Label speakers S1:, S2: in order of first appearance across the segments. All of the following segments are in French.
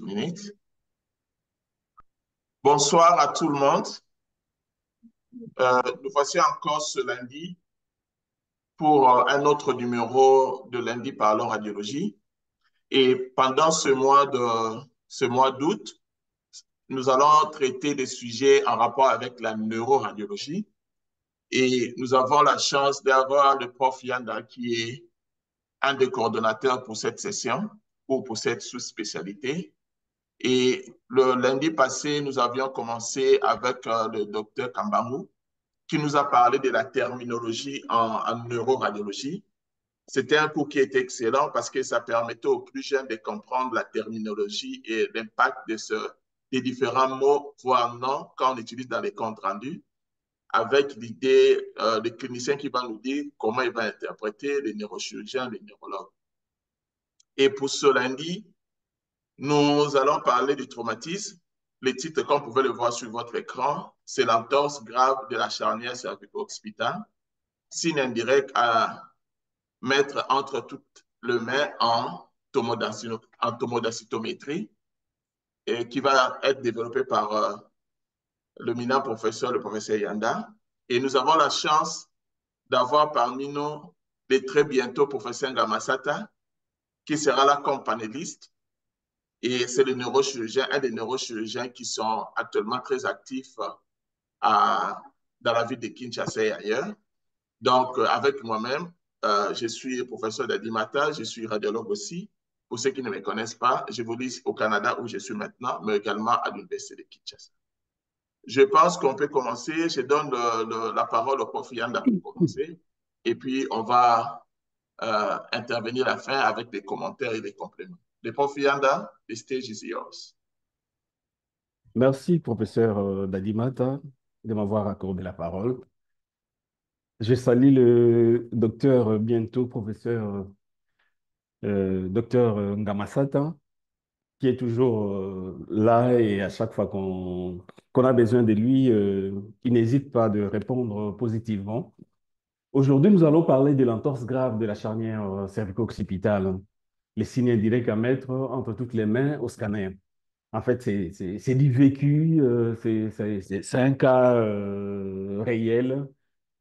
S1: Minutes. Bonsoir à tout le monde. Nous voici encore ce lundi pour un autre numéro de Lundi Parlons Radiologie. Et pendant ce mois d'août, nous allons traiter des sujets en rapport avec la neuroradiologie. Et nous avons la chance d'avoir le prof Yanda qui est un des coordonnateurs pour cette session ou pour cette sous-spécialité. Et le lundi passé, nous avions commencé avec le docteur Kambamu qui nous a parlé de la terminologie en neuroradiologie. C'était un cours qui était excellent parce que ça permettait aux plus jeunes de comprendre la terminologie et l'impact des différents mots, voire noms, qu'on utilise dans les comptes rendus, avec l'idée des cliniciens qui vont nous dire comment ils vont interpréter les neurochirurgiens, les neurologues. Et pour ce lundi, nous allons parler du traumatisme. Le titre, comme vous pouvez le voir sur votre écran, c'est l'entorse grave de la charnière cervico-occipitale, signe indirect à mettre entre toutes les mains en tomodacitométrie, et qui va être développé par le le professeur Yanda. Et nous avons la chance d'avoir parmi nous le très bientôt professeur Ngamasata, qui sera là comme panéliste. Et c'est le neurochirurgien, un des neurochirurgiens qui sont actuellement très actifs dans la ville de Kinshasa et ailleurs. Donc, avec moi-même, je suis professeur d'Adimata, je suis radiologue aussi. Pour ceux qui ne me connaissent pas, je vous dis au Canada où je suis maintenant, mais également à l'Université de Kinshasa. Je pense qu'on peut commencer. Je donne la parole au prof Yanda pour commencer. Et puis, on va intervenir à la fin avec des commentaires et des compléments. Le prof Yanda, the stage is yours.
S2: Merci, professeur Dadimata, de m'avoir accordé la parole. Je salue le docteur, bientôt professeur docteur Ngamasata, qui est toujours là et à chaque fois qu'on a besoin de lui, il n'hésite pas de répondre positivement. Aujourd'hui, nous allons parler de l'entorse grave de la charnière cervico-occipitale, les signes indirects à mettre entre toutes les mains au scanner. En fait, c'est du vécu, c'est un cas réel.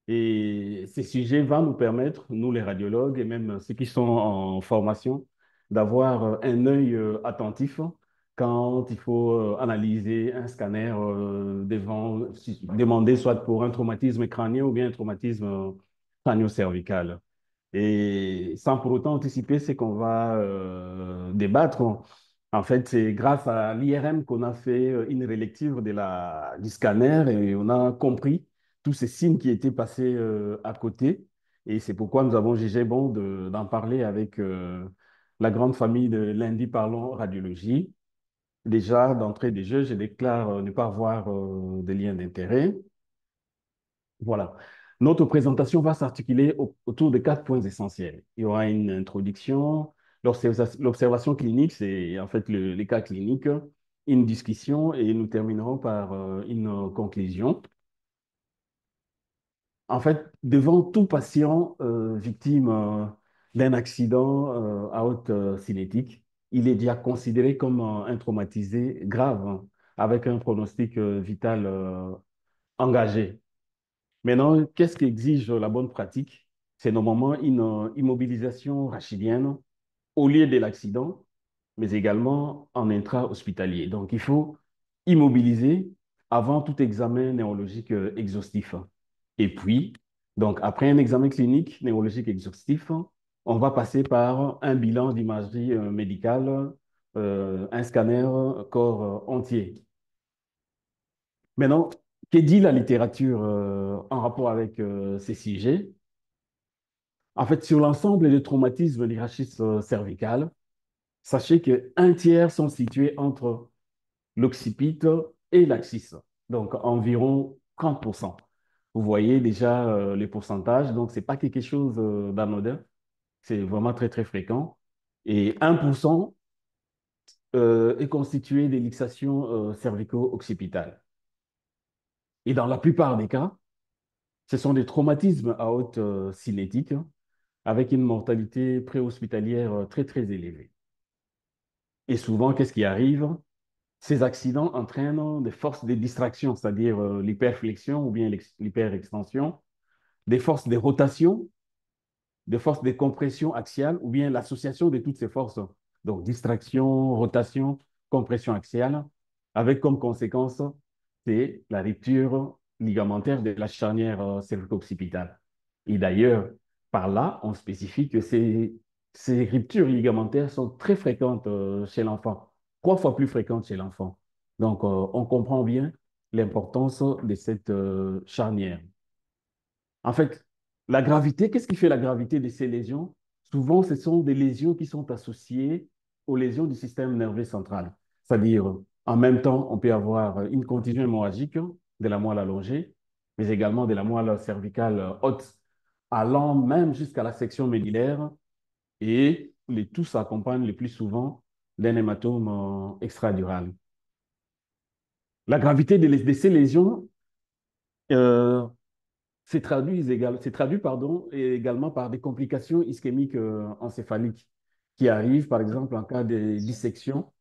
S2: Et ces sujets vont nous permettre, nous les radiologues et même ceux qui sont en formation, d'avoir un œil attentif quand il faut analyser un scanner demander soit pour un traumatisme crânien ou bien un traumatisme crânio-cervical. Et sans pour autant anticiper ce qu'on va débattre, en fait, c'est grâce à l'IRM qu'on a fait une relecture du scanner et on a compris tous ces signes qui étaient passés à côté. Et c'est pourquoi nous avons jugé bon d'en parler avec la grande famille de Lundi Parlons Radiologie. Déjà, d'entrée des jeux, je déclare ne pas avoir de lien d'intérêt. Voilà. Notre présentation va s'articuler autour de 4 points essentiels. Il y aura une introduction, l'observation clinique, c'est en fait les cas cliniques, une discussion et nous terminerons par une conclusion. En fait, devant tout patient victime d'un accident à haute cinétique, il est déjà considéré comme un traumatisé grave, hein, avec un pronostic vital engagé. Maintenant, qu'est-ce qu'exige la bonne pratique? C'est normalement une immobilisation rachidienne au lieu de l'accident, mais également en intra-hospitalier. Donc, il faut immobiliser avant tout examen neurologique exhaustif. Et puis, donc, après un examen clinique neurologique exhaustif, on va passer par un bilan d'imagerie médicale, un scanner corps entier. Maintenant, que dit la littérature en rapport avec ces sujets? En fait, sur l'ensemble des traumatismes du rachis cervical, sachez qu'un tiers sont situés entre l'occipite et l'axis, donc environ 30%. Vous voyez déjà les pourcentages, donc ce n'est pas quelque chose d'anodin, c'est vraiment très, très fréquent. Et 1% est constitué de luxation cervico-occipitale. Et dans la plupart des cas, ce sont des traumatismes à haute cinétique avec une mortalité préhospitalière très, très élevée. Et souvent, qu'est-ce qui arrive? Ces accidents entraînent des forces de distraction, c'est-à-dire l'hyperflexion ou bien l'hyperextension, des forces de rotation, des forces de compression axiale ou bien l'association de toutes ces forces. Donc, distraction, rotation, compression axiale, avec comme conséquence, c'est la rupture ligamentaire de la charnière cervico-occipitale. Et d'ailleurs, par là, on spécifie que ces ruptures ligamentaires sont très fréquentes chez l'enfant, 3 fois plus fréquentes chez l'enfant. Donc, on comprend bien l'importance de cette charnière. En fait, la gravité, qu'est-ce qui fait la gravité de ces lésions? Souvent, ce sont des lésions qui sont associées aux lésions du système nerveux central. C'est-à-dire, en même temps, on peut avoir une contusion hémorragique de la moelle allongée, mais également de la moelle cervicale haute, allant même jusqu'à la section médillaire, et les tout s'accompagnent le plus souvent d'un hématome extradural. La gravité de ces lésions euh, c'est traduit pardon, également par des complications ischémiques encéphaliques qui arrivent, par exemple, en cas de dissection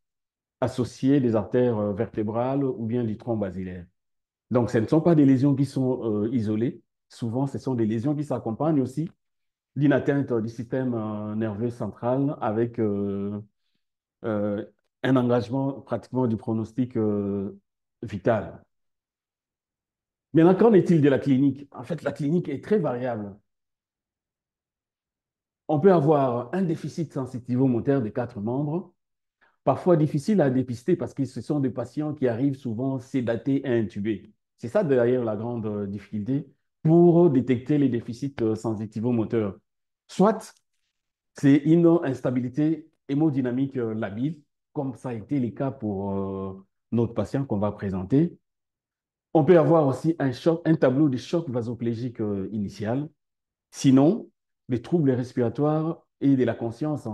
S2: associée des artères vertébrales ou bien du tronc basilaire. Donc, ce ne sont pas des lésions qui sont isolées. Souvent, ce sont des lésions qui s'accompagnent aussi d'une atteinte du système nerveux central avec euh, un engagement pratiquement du pronostic vital. Maintenant, qu'en est-il de la clinique? En fait, la clinique est très variable. On peut avoir un déficit sensitivo-moteur de 4 membres, parfois difficile à dépister parce que ce sont des patients qui arrivent souvent sédatés et intubés. C'est ça d'ailleurs la grande difficulté pour détecter les déficits sensitivo-moteurs. Soit c'est une instabilité hémodynamique labile, comme ça a été le cas pour notre patient qu'on va présenter. On peut avoir aussi un choc, un tableau de choc vasoplégique initial. Sinon, des troubles respiratoires et de la conscience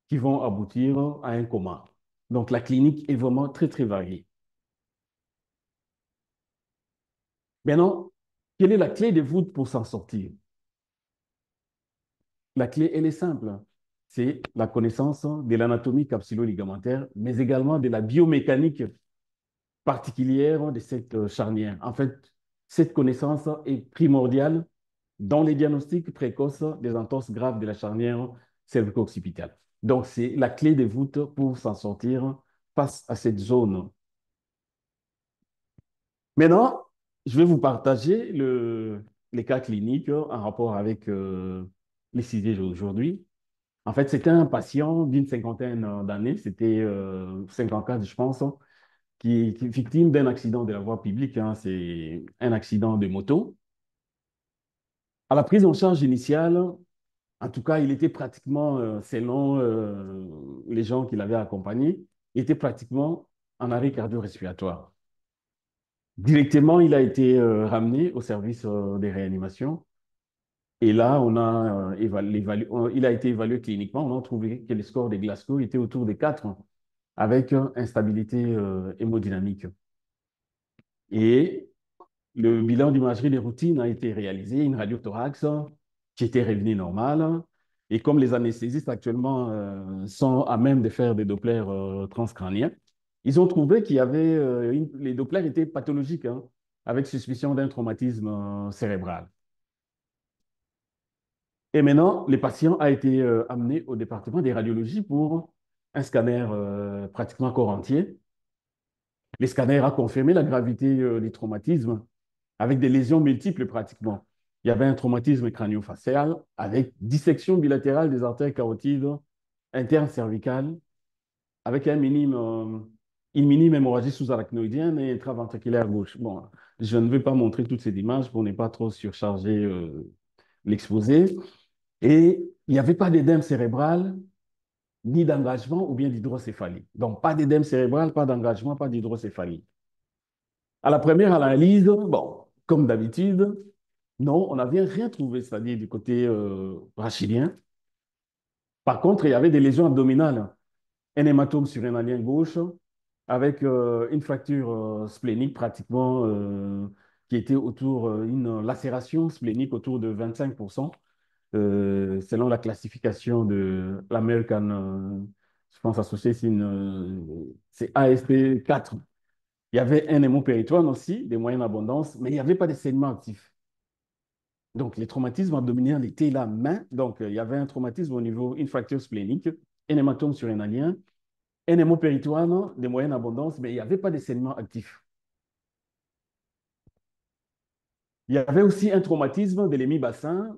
S2: qui vont aboutir à un coma. Donc, la clinique est vraiment très, très variée. Maintenant, quelle est la clé de voûte pour s'en sortir? La clé, elle est simple. C'est la connaissance de l'anatomie capsulo-ligamentaire, mais également de la biomécanique particulière de cette charnière. En fait, cette connaissance est primordiale dans les diagnostics précoces des entorses graves de la charnière cervico-occipitale. Donc, c'est la clé de voûte pour s'en sortir face à cette zone. Maintenant, je vais vous partager les cas cliniques en rapport avec les sujets d'aujourd'hui. En fait, c'était un patient d'une cinquantaine d'années, c'était 54, je pense, qui est victime d'un accident de la voie publique, hein. C'est un accident de moto. À la prise en charge initiale, en tout cas, il était pratiquement, selon les gens qui l'avaient accompagné, il était pratiquement en arrêt cardio-respiratoire. Directement, il a été ramené au service des réanimations. Et là, on a, il a été évalué cliniquement. On a trouvé que le score des Glasgow était autour de 4 avec instabilité hémodynamique. Et le bilan d'imagerie de routine a été réalisé, une radiothorax qui était revenue normale. Et comme les anesthésistes actuellement sont à même de faire des Dopplers transcrâniens, ils ont trouvé qu'il y avait, les Dopplers étaient pathologiques, hein, avec suspicion d'un traumatisme cérébral. Et maintenant, le patient a été amené au département des radiologies pour un scanner pratiquement corps entier. Le scanner a confirmé la gravité du traumatisme avec des lésions multiples pratiquement. Il y avait un traumatisme crânio-facial avec dissection bilatérale des artères carotides internes cervicales avec une minime hémorragie sous-arachnoïdienne et intraventriculaire gauche. Bon, je ne vais pas montrer toutes ces images pour ne pas trop surcharger l'exposé. Et il n'y avait pas d'édème cérébral, ni d'engagement ou bien d'hydrocéphalie. Donc, pas d'édème cérébral, pas d'engagement, pas d'hydrocéphalie. À la première analyse, bon, comme d'habitude, non, on n'avait rien trouvé, c'est-à-dire du côté rachidien. Par contre, il y avait des lésions abdominales, un hématome surrénalien gauche, avec une fracture splénique pratiquement qui était autour, une lacération splénique autour de 25%, selon la classification de l'American Je pense associé, c'est ASP4. Il y avait un hémopéritoine aussi, des moyennes abondances, mais il n'y avait pas de saignement actif. Donc, les traumatismes abdominaux étaient là, main. Donc, il y avait un traumatisme au niveau, une fracture splénique, un hématome surrénalien, un hémopéritoine de moyenne abondance, mais il n'y avait pas de saignement actif. Il y avait aussi un traumatisme de l'hémibassin,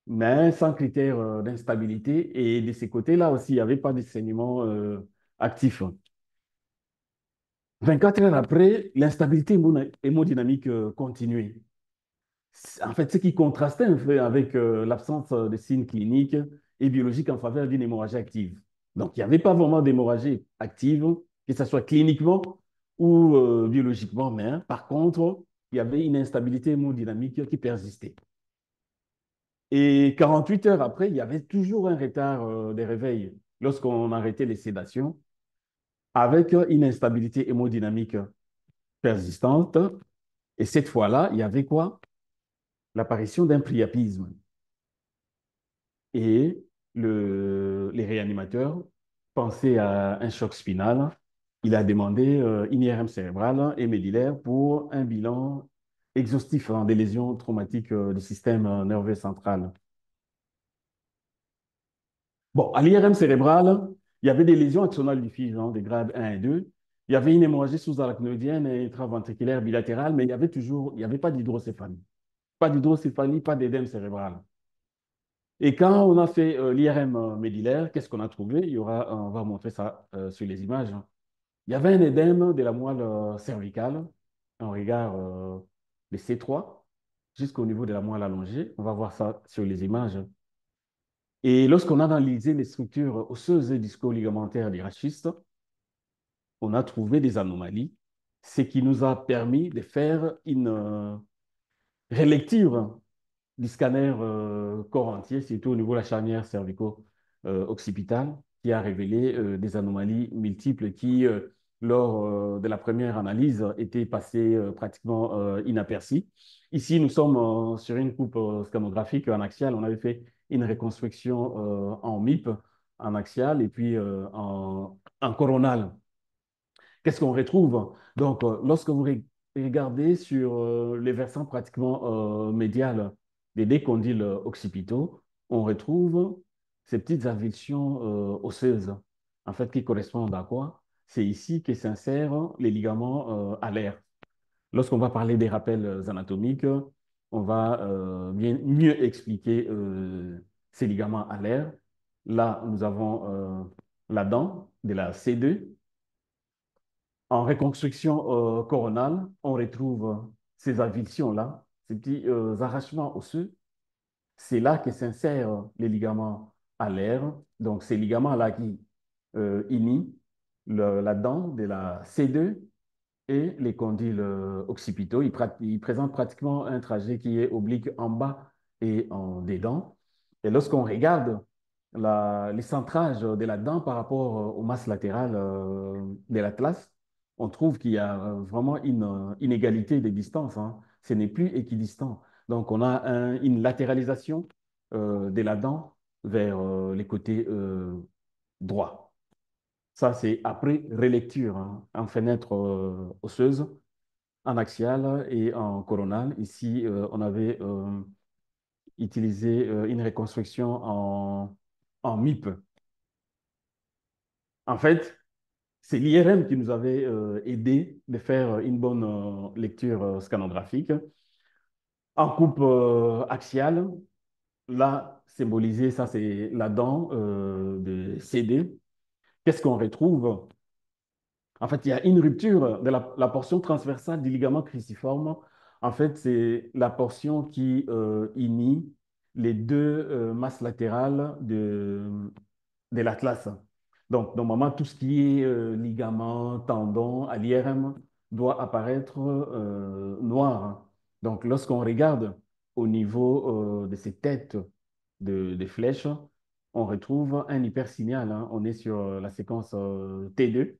S2: mais sans critère d'instabilité. Et de ces côtés-là aussi, il n'y avait pas de saignement actif. 24 heures après, l'instabilité hémodynamique continuait. En fait, ce qui contrastait un peu avec l'absence de signes cliniques et biologiques en faveur d'une hémorragie active. Donc, il n'y avait pas vraiment d'hémorragie active, que ce soit cliniquement ou biologiquement, mais par contre, il y avait une instabilité hémodynamique qui persistait. Et 48 heures après, il y avait toujours un retard des réveils lorsqu'on arrêtait les sédations, avec une instabilité hémodynamique persistante. Et cette fois-là, il y avait quoi? L'apparition d'un priapisme. Et les réanimateurs pensaient à un choc spinal. Il a demandé une IRM cérébrale et médillaire pour un bilan exhaustif des lésions traumatiques du système nerveux central. Bon, à l'IRM cérébrale, il y avait des lésions axonales diffuses, des grades 1 et 2. Il y avait une hémorragie sous-arachnoïdienne et intraventriculaire bilatérale, mais il n'y avait pas d'hydrocéphalie. Pas d'hydrocéphalie, pas d'édème cérébral. Et quand on a fait l'IRM médillaire, qu'est-ce qu'on a trouvé? On va montrer ça sur les images. Il y avait un édème de la moelle cervicale, on regarde le C3 jusqu'au niveau de la moelle allongée. On va voir ça sur les images. Et lorsqu'on a analysé les structures osseuses et disco-ligamentaires des rachistes, on a trouvé des anomalies, ce qui nous a permis de faire une relecture du scanner corps entier, surtout au niveau de la charnière cervico-occipitale, qui a révélé des anomalies multiples qui, lors de la première analyse, étaient passées pratiquement inaperçues. Ici, nous sommes sur une coupe scanographique en axial. On avait fait une reconstruction en MIP, en axial, et puis en coronal. Qu'est-ce qu'on retrouve? Donc, lorsque vous regardez sur les versants pratiquement médial des décondyles occipitaux, on retrouve ces petites avulsions osseuses, en fait, qui correspondent à quoi? C'est ici que s'insèrent les ligaments alaires. Lorsqu'on va parler des rappels anatomiques, on va bien mieux expliquer ces ligaments alaires. Là, nous avons la dent de la C2. En reconstruction coronale, on retrouve ces avulsions-là, ces petits arrachements osseux. C'est là que s'insèrent les ligaments alaires. Donc, ces ligaments-là qui unissent la dent de la C2 et les condyles occipitaux. Ils présentent pratiquement un trajet qui est oblique en bas et en dedans. Et lorsqu'on regarde les centrages de la dent par rapport aux masses latérales de l'atlas, on trouve qu'il y a vraiment une inégalité des distances, hein. Ce n'est plus équidistant. Donc, on a une latéralisation de la dent vers les côtés droits. Ça, c'est après relecture, hein, en fenêtre osseuse, en axiale et en coronale. Ici, on avait utilisé une reconstruction en MIP. En fait, c'est l'IRM qui nous avait aidé de faire une bonne lecture scanographique. En coupe axiale, là, symbolisé, ça c'est la dent de CD. Qu'est-ce qu'on retrouve? En fait, il y a une rupture de la portion transversale du ligament cruciforme. En fait, c'est la portion qui unit les deux masses latérales de l'atlas. Donc, normalement, tout ce qui est ligament, tendon, à l'IRM doit apparaître noir. Donc, lorsqu'on regarde au niveau de ces têtes des flèches, on retrouve un hypersignal, hein. On est sur la séquence T2.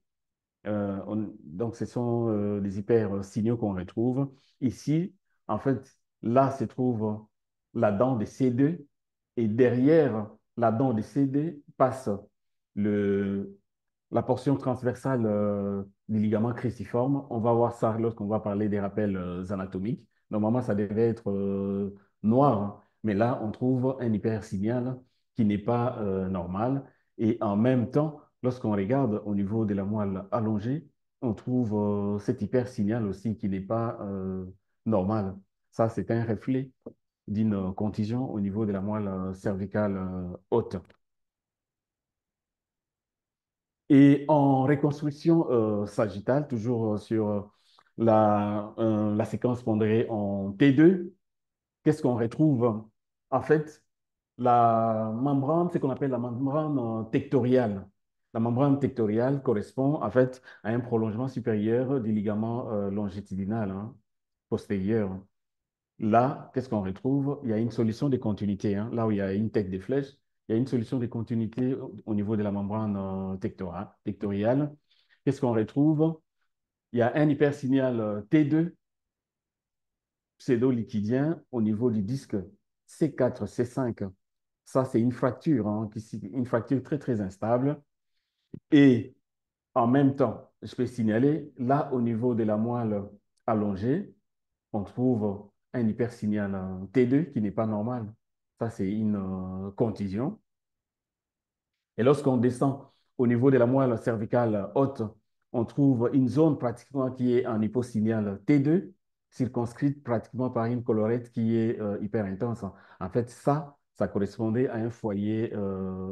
S2: Donc, ce sont des hypersignaux qu'on retrouve. Ici, en fait, là se trouve la dent de C2 et derrière la dent de C2 passe le la portion transversale du ligament cruciforme. On va voir ça lorsqu'on va parler des rappels anatomiques. Normalement, ça devait être noir, hein. Mais là, on trouve un hypersignal qui n'est pas normal. Et en même temps, lorsqu'on regarde au niveau de la moelle allongée, on trouve cet hypersignal aussi qui n'est pas normal. Ça, c'est un reflet d'une contusion au niveau de la moelle cervicale haute. Et en reconstruction sagittale, toujours sur la séquence pondérée en T2, qu'est-ce qu'on retrouve? En fait, la membrane, ce qu'on appelle la membrane tectoriale. La membrane tectoriale correspond en fait à un prolongement supérieur du ligament longitudinal, hein, postérieur. Là, qu'est-ce qu'on retrouve? Il y a une solution de continuité, hein. Là où il y a une tête de flèche, il y a une solution de continuité au niveau de la membrane tectoriale. Qu'est-ce qu'on retrouve? Il y a un hypersignal T2 pseudo-liquidien au niveau du disque C4, C5. Ça, c'est une fracture, hein, une fracture très, très instable. Et en même temps, je peux signaler, là, au niveau de la moelle allongée, on trouve un hypersignal T2 qui n'est pas normal. Ça, c'est une contusion. Et lorsqu'on descend au niveau de la moelle cervicale haute, on trouve une zone pratiquement qui est en hyposignal T2, circonscrite pratiquement par une colorette qui est hyper intense. En fait, ça correspondait à un foyer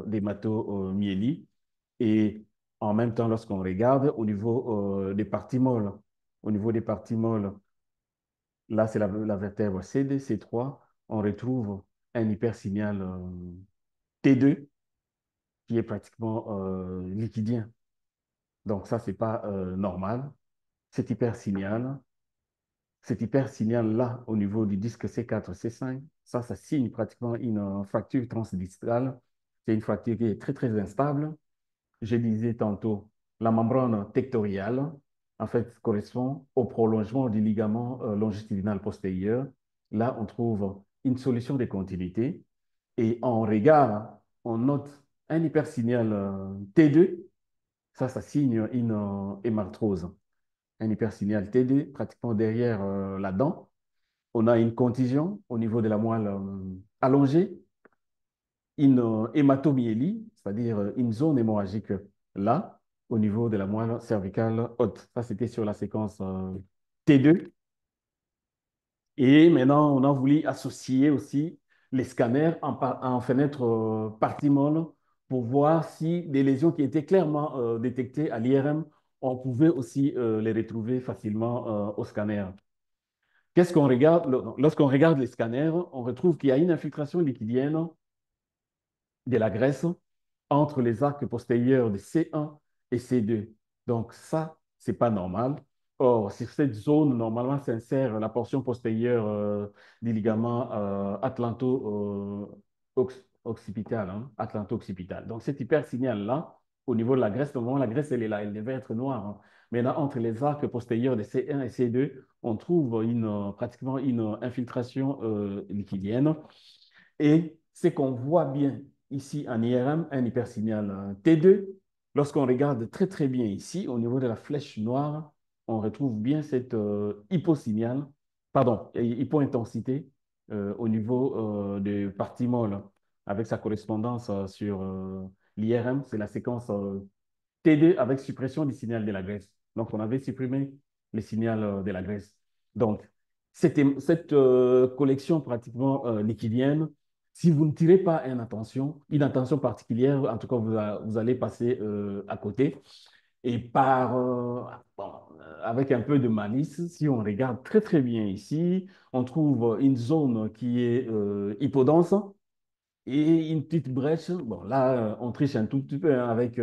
S2: d'hématomyélie. Et en même temps, lorsqu'on regarde au niveau des parties molles, là, c'est la vertèbre CD, C3, on retrouve un hypersignal T2 qui est pratiquement liquidien. Donc ça, c'est pas normal. Cet hypersignal, cet hypersignal-là, au niveau du disque C4, C5, ça signe pratiquement une fracture transdistale. C'est une fracture qui est très, très instable. Je disais tantôt, la membrane tectoriale, en fait, correspond au prolongement du ligament longitudinal postérieur. Là, on trouve une solution de continuité. Et en regard, on note un hypersignal T2. Ça signe une hémarthrose. Un hypersignal T2 pratiquement derrière la dent. On a une contusion au niveau de la moelle allongée, une hématomyélie, c'est-à-dire une zone hémorragique là, au niveau de la moelle cervicale haute. Ça, c'était sur la séquence T2. Et maintenant, on a voulu associer aussi les scanners en fenêtre partie molle pour voir si des lésions qui étaient clairement détectées à l'IRM, on pouvait aussi les retrouver facilement au scanner. Qu'est-ce qu'on regarde? Lorsqu'on regarde les scanners, on retrouve qu'il y a une infiltration liquidienne de la graisse entre les arcs postérieurs de C1 et C2. Donc ça, c'est pas normal. Or, sur cette zone, normalement, s'insère la portion postérieure du ligament atlanto-occipital, hein, atlanto-occipital. Donc cet hypersignal-là, au niveau de la graisse, normalement, la graisse, elle est là, elle devait être noire, hein. Maintenant, entre les arcs postérieurs de C1 et C2, on trouve pratiquement une infiltration liquidienne. Et ce qu'on voit bien ici en IRM, un hypersignal T2, lorsqu'on regarde très très bien ici, au niveau de la flèche noire, on retrouve bien cette hyposignal, pardon, hypointensité au niveau de partie molle, avec sa correspondance sur l'IRM, c'est la séquence T2 avec suppression du signal de la graisse. Donc, on avait supprimé le signal de la graisse. Donc, cette collection pratiquement liquidienne, si vous ne tirez pas une attention particulière, en tout cas, vous allez passer à côté. Et avec un peu de malice, si on regarde très très bien ici, on trouve une zone qui est hypodense, et une petite brèche, bon là, on triche un tout petit peu hein, avec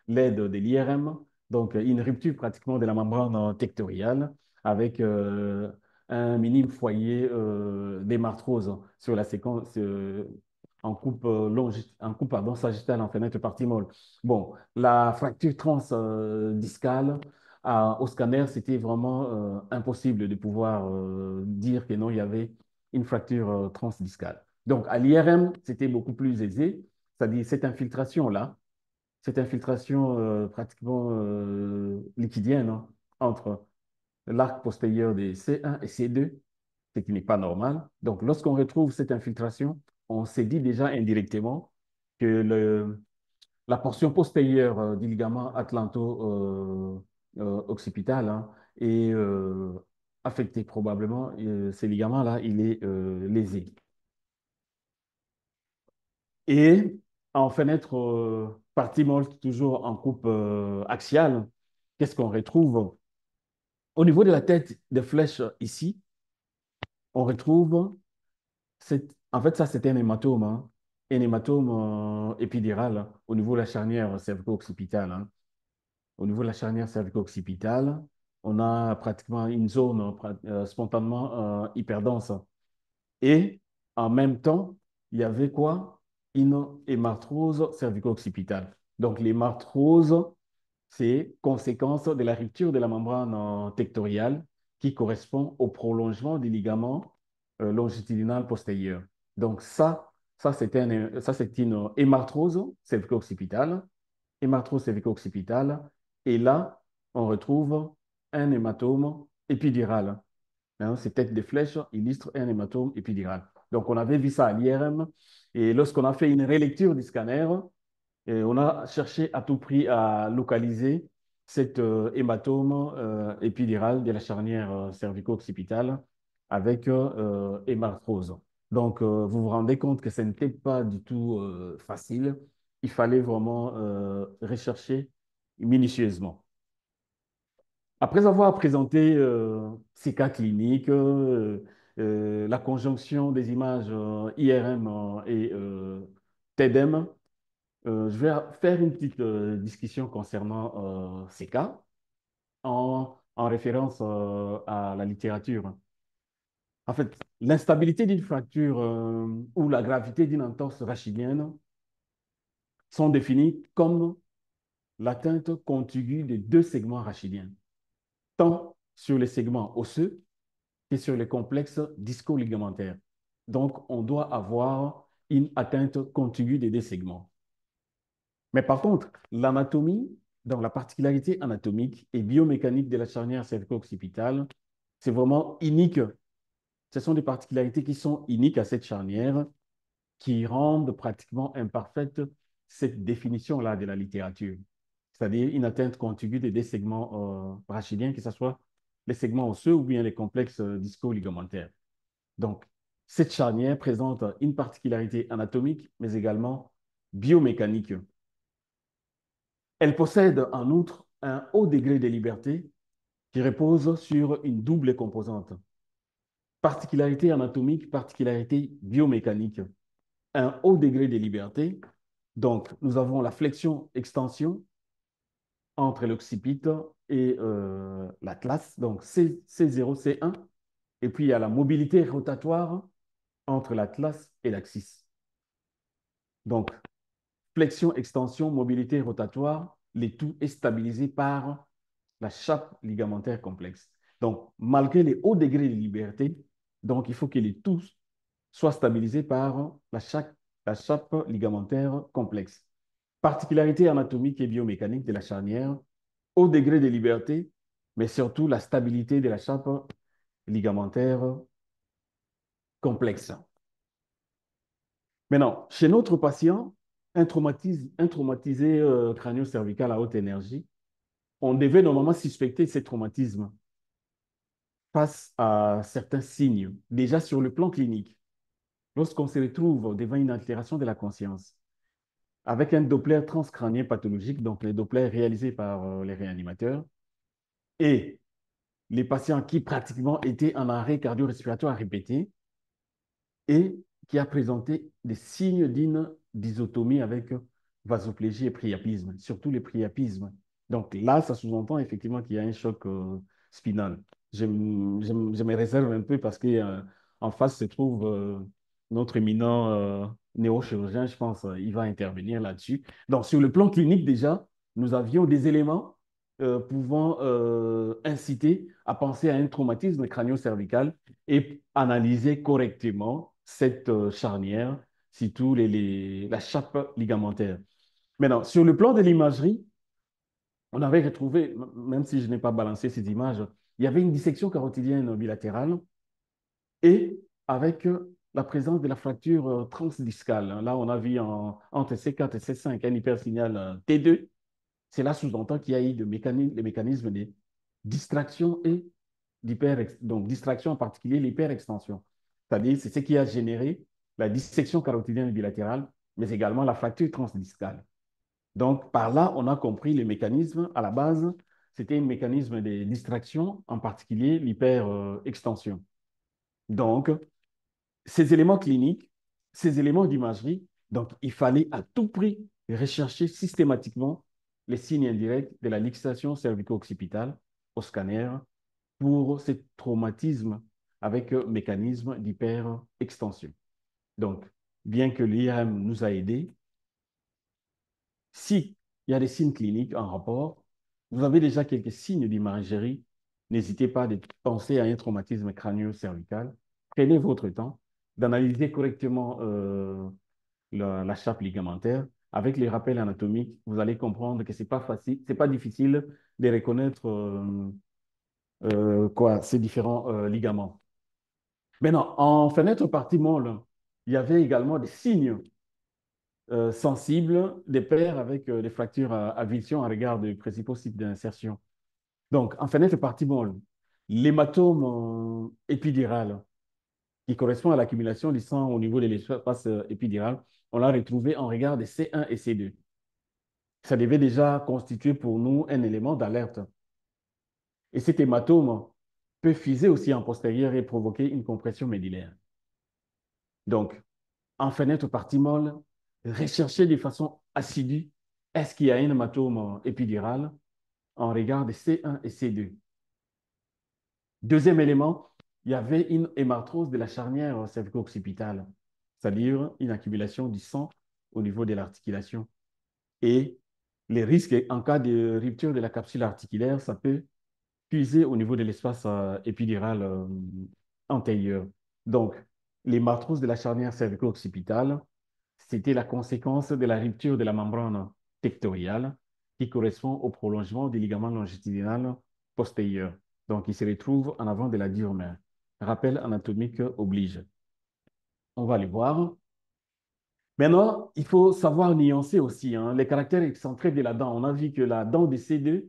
S2: l'aide de l'IRM, donc une rupture pratiquement de la membrane tectoriale avec un minime foyer d'hémarthrose sur la séquence en coupe pardon, sagittale en fenêtre partie molle. Bon, la fracture transdiscale au scanner, c'était vraiment impossible de pouvoir dire que non, il y avait une fracture transdiscale. Donc, à l'IRM, c'était beaucoup plus aisé, c'est-à-dire cette infiltration-là, cette infiltration pratiquement liquidienne, hein, entre l'arc postérieur des C1 et C2, ce qui n'est pas normal. Donc, lorsqu'on retrouve cette infiltration, on s'est dit déjà indirectement que la portion postérieure du ligament atlanto-occipital hein, est affectée probablement. Ce ligament-là, il est lésé. Et en fenêtre partie morte, toujours en coupe axiale, qu'est-ce qu'on retrouve? Au niveau de la tête de flèche ici, on retrouve en fait, ça, c'était un hématome, hein. Un hématome épidural hein, au niveau de la charnière cervico-occipitale. Hein. Au niveau de la charnière cervico-occipitale, on a pratiquement une zone spontanément hyperdense. Et en même temps, il y avait quoi? Une hémarthrose cervico-occipitale. Donc, l'hémarthrose, c'est conséquence de la rupture de la membrane tectoriale qui correspond au prolongement du ligament longitudinal postérieur. Donc, ça c'est une hémarthrose cervico-occipitale. Hémarthrose cervico-occipitale. Et là, on retrouve un hématome épidural. Hein, ces têtes de flèches illustrent un hématome épidural. Donc, on avait vu ça à l'IRM. Et lorsqu'on a fait une relecture du scanner, et on a cherché à tout prix à localiser cet hématome épidural de la charnière cervico-occipitale avec hémarthrose. Donc, vous vous rendez compte que ce n'était pas du tout facile. Il fallait vraiment rechercher minutieusement. Après avoir présenté ces cas cliniques, la conjonction des images IRM et TEDEM, je vais faire une petite discussion concernant ces cas en référence à la littérature. En fait, l'instabilité d'une fracture ou la gravité d'une entorse rachidienne sont définies comme l'atteinte contiguë de deux segments rachidiens, tant sur les segments osseux que sur les complexes disco-ligamentaires. Donc, on doit avoir une atteinte contiguë des deux segments. Mais par contre, l'anatomie, donc la particularité anatomique et biomécanique de la charnière cervico-occipitale, c'est vraiment unique. Ce sont des particularités qui sont uniques à cette charnière, qui rendent pratiquement imparfaite cette définition-là de la littérature. C'est-à-dire une atteinte contiguë des segments rachidiens, que ce soit les segments osseux ou bien les complexes disco-ligamentaires. Donc, cette charnière présente une particularité anatomique, mais également biomécanique. Elle possède en outre un haut degré de liberté qui repose sur une double composante. Particularité anatomique, particularité biomécanique. Un haut degré de liberté. Donc, nous avons la flexion-extension entre l'occipite et l'atlas, donc C0, C1. Et puis, il y a la mobilité rotatoire entre l'atlas et l'axis. Donc, flexion, extension, mobilité rotatoire, le tout est stabilisé par la chape ligamentaire complexe. Donc, malgré les hauts degrés de liberté, donc il faut que le tout soit stabilisé par la chape ligamentaire complexe. Particularité anatomique et biomécanique de la charnière, haut degré de liberté, mais surtout la stabilité de la chape ligamentaire complexe. Maintenant, chez notre patient, un traumatisé crânio-cervical à haute énergie, on devait normalement suspecter ces traumatismes face à certains signes, déjà sur le plan clinique. Lorsqu'on se retrouve devant une altération de la conscience, avec un Doppler transcrânien pathologique, donc les Dopplers réalisés par les réanimateurs, et les patients qui pratiquement étaient en arrêt cardio-respiratoire répété, et qui a présenté des signes d'une dysotomie avec vasoplégie et priapisme, surtout les priapismes. Donc là, ça sous-entend effectivement qu'il y a un choc spinal. Je me réserve un peu parce que en face se trouve notre éminent neurochirurgien, je pense, il va intervenir là-dessus. Donc sur le plan clinique déjà, nous avions des éléments pouvant inciter à penser à un traumatisme crânio-cervical et analyser correctement cette charnière, surtout la chape ligamentaire. Maintenant, sur le plan de l'imagerie, on avait retrouvé, même si je n'ai pas balancé ces images, il y avait une dissection carotidienne bilatérale et avec la présence de la fracture transdiscale. Là, on a vu entre C4 et C5 un hypersignal T2. Cela sous-entend qu'il y a eu des mécanismes de distraction et donc distraction en particulier l'hyperextension. C'est-à-dire, c'est ce qui a généré la dissection carotidienne bilatérale, mais également la fracture transdiscale. Donc, par là, on a compris le mécanisme. À la base, c'était un mécanisme de distraction, en particulier l'hyperextension. Donc, ces éléments cliniques, ces éléments d'imagerie, donc il fallait à tout prix rechercher systématiquement les signes indirects de la luxation cervico-occipitale au scanner pour ces traumatismes avec mécanisme d'hyperextension. Donc, bien que l'IRM nous a aidés, si il y a des signes cliniques en rapport, vous avez déjà quelques signes d'imagerie, n'hésitez pas à penser à un traumatisme crânio-cervical. Prenez votre temps d'analyser correctement la chape ligamentaire. Avec les rappels anatomiques, vous allez comprendre que c'est pas facile, c'est pas difficile de reconnaître ces différents ligaments. Maintenant, en fenêtre partie molle, il y avait également des signes sensibles des paires avec des fractures à vision en regard du principaux sites d'insertion. Donc, en fenêtre partie molle, l'hématome épidural qui correspond à l'accumulation du sang au niveau de l'espace épidural, on l'a retrouvé en regard des C1 et C2. Ça devait déjà constituer pour nous un élément d'alerte. Et cet hématome peut fuser aussi en postérieur et provoquer une compression médillaire. Donc, en fenêtre partie molle, rechercher de façon assidue est-ce qu'il y a un hématome épidural en regard des C1 et C2. Deuxième élément, il y avait une hémarthrose de la charnière cervico-occipitale, c'est-à-dire une accumulation du sang au niveau de l'articulation. Et les risques en cas de rupture de la capsule articulaire, ça peut puiser au niveau de l'espace épidural antérieur. Donc, l'hémarthrose de la charnière cervico-occipitale, c'était la conséquence de la rupture de la membrane tectoriale qui correspond au prolongement du ligament longitudinal postérieur. Donc, il se retrouve en avant de la diurmère. Rappel anatomique oblige. On va aller voir. Maintenant, il faut savoir nuancer aussi hein, les caractères excentrés de la dent. On a vu que la dent de C2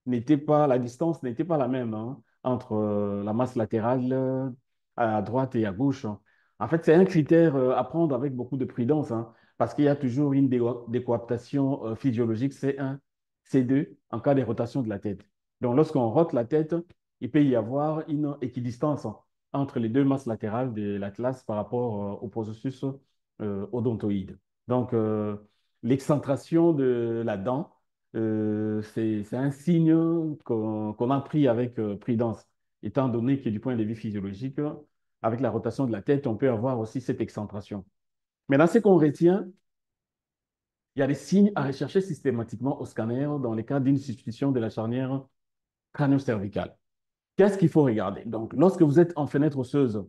S2: n'était pas, la distance n'était pas la même hein, entre la masse latérale à droite et à gauche. En fait, c'est un critère à prendre avec beaucoup de prudence hein, parce qu'il y a toujours une décoaptation physiologique C1, C2 en cas de rotation de la tête. Donc, lorsqu'on rote la tête, il peut y avoir une équidistance entre les deux masses latérales de l'atlas par rapport au processus odontoïde. Donc, l'excentration de la dent, c'est un signe qu'on a pris avec prudence, étant donné que du point de vue physiologique, avec la rotation de la tête, on peut avoir aussi cette excentration. Maintenant, ce qu'on retient, il y a des signes à rechercher systématiquement au scanner dans le cas d'une substitution de la charnière crânio-cervicale. Qu'est-ce qu'il faut regarder? Donc, lorsque vous êtes en fenêtre osseuse,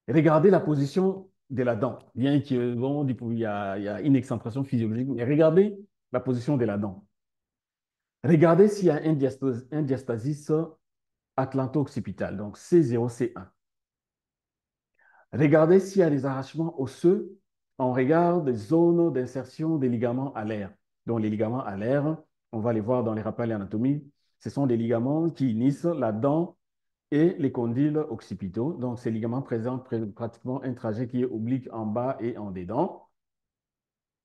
S2: regardez la position de la dent. Bien que, bon, il y a une excentration physiologique, mais regardez la position de la dent. Regardez s'il y a un diastasis atlanto-occipital, donc C0, C1. Regardez s'il y a des arrachements osseux en regard des zones d'insertion des ligaments alaires. Donc, les ligaments alaires, on va les voir dans les rappels anatomiques, ce sont des ligaments qui unissent la dent et les condyles occipitaux. Donc, ces ligaments présentent pratiquement un trajet qui est oblique en bas et en dedans.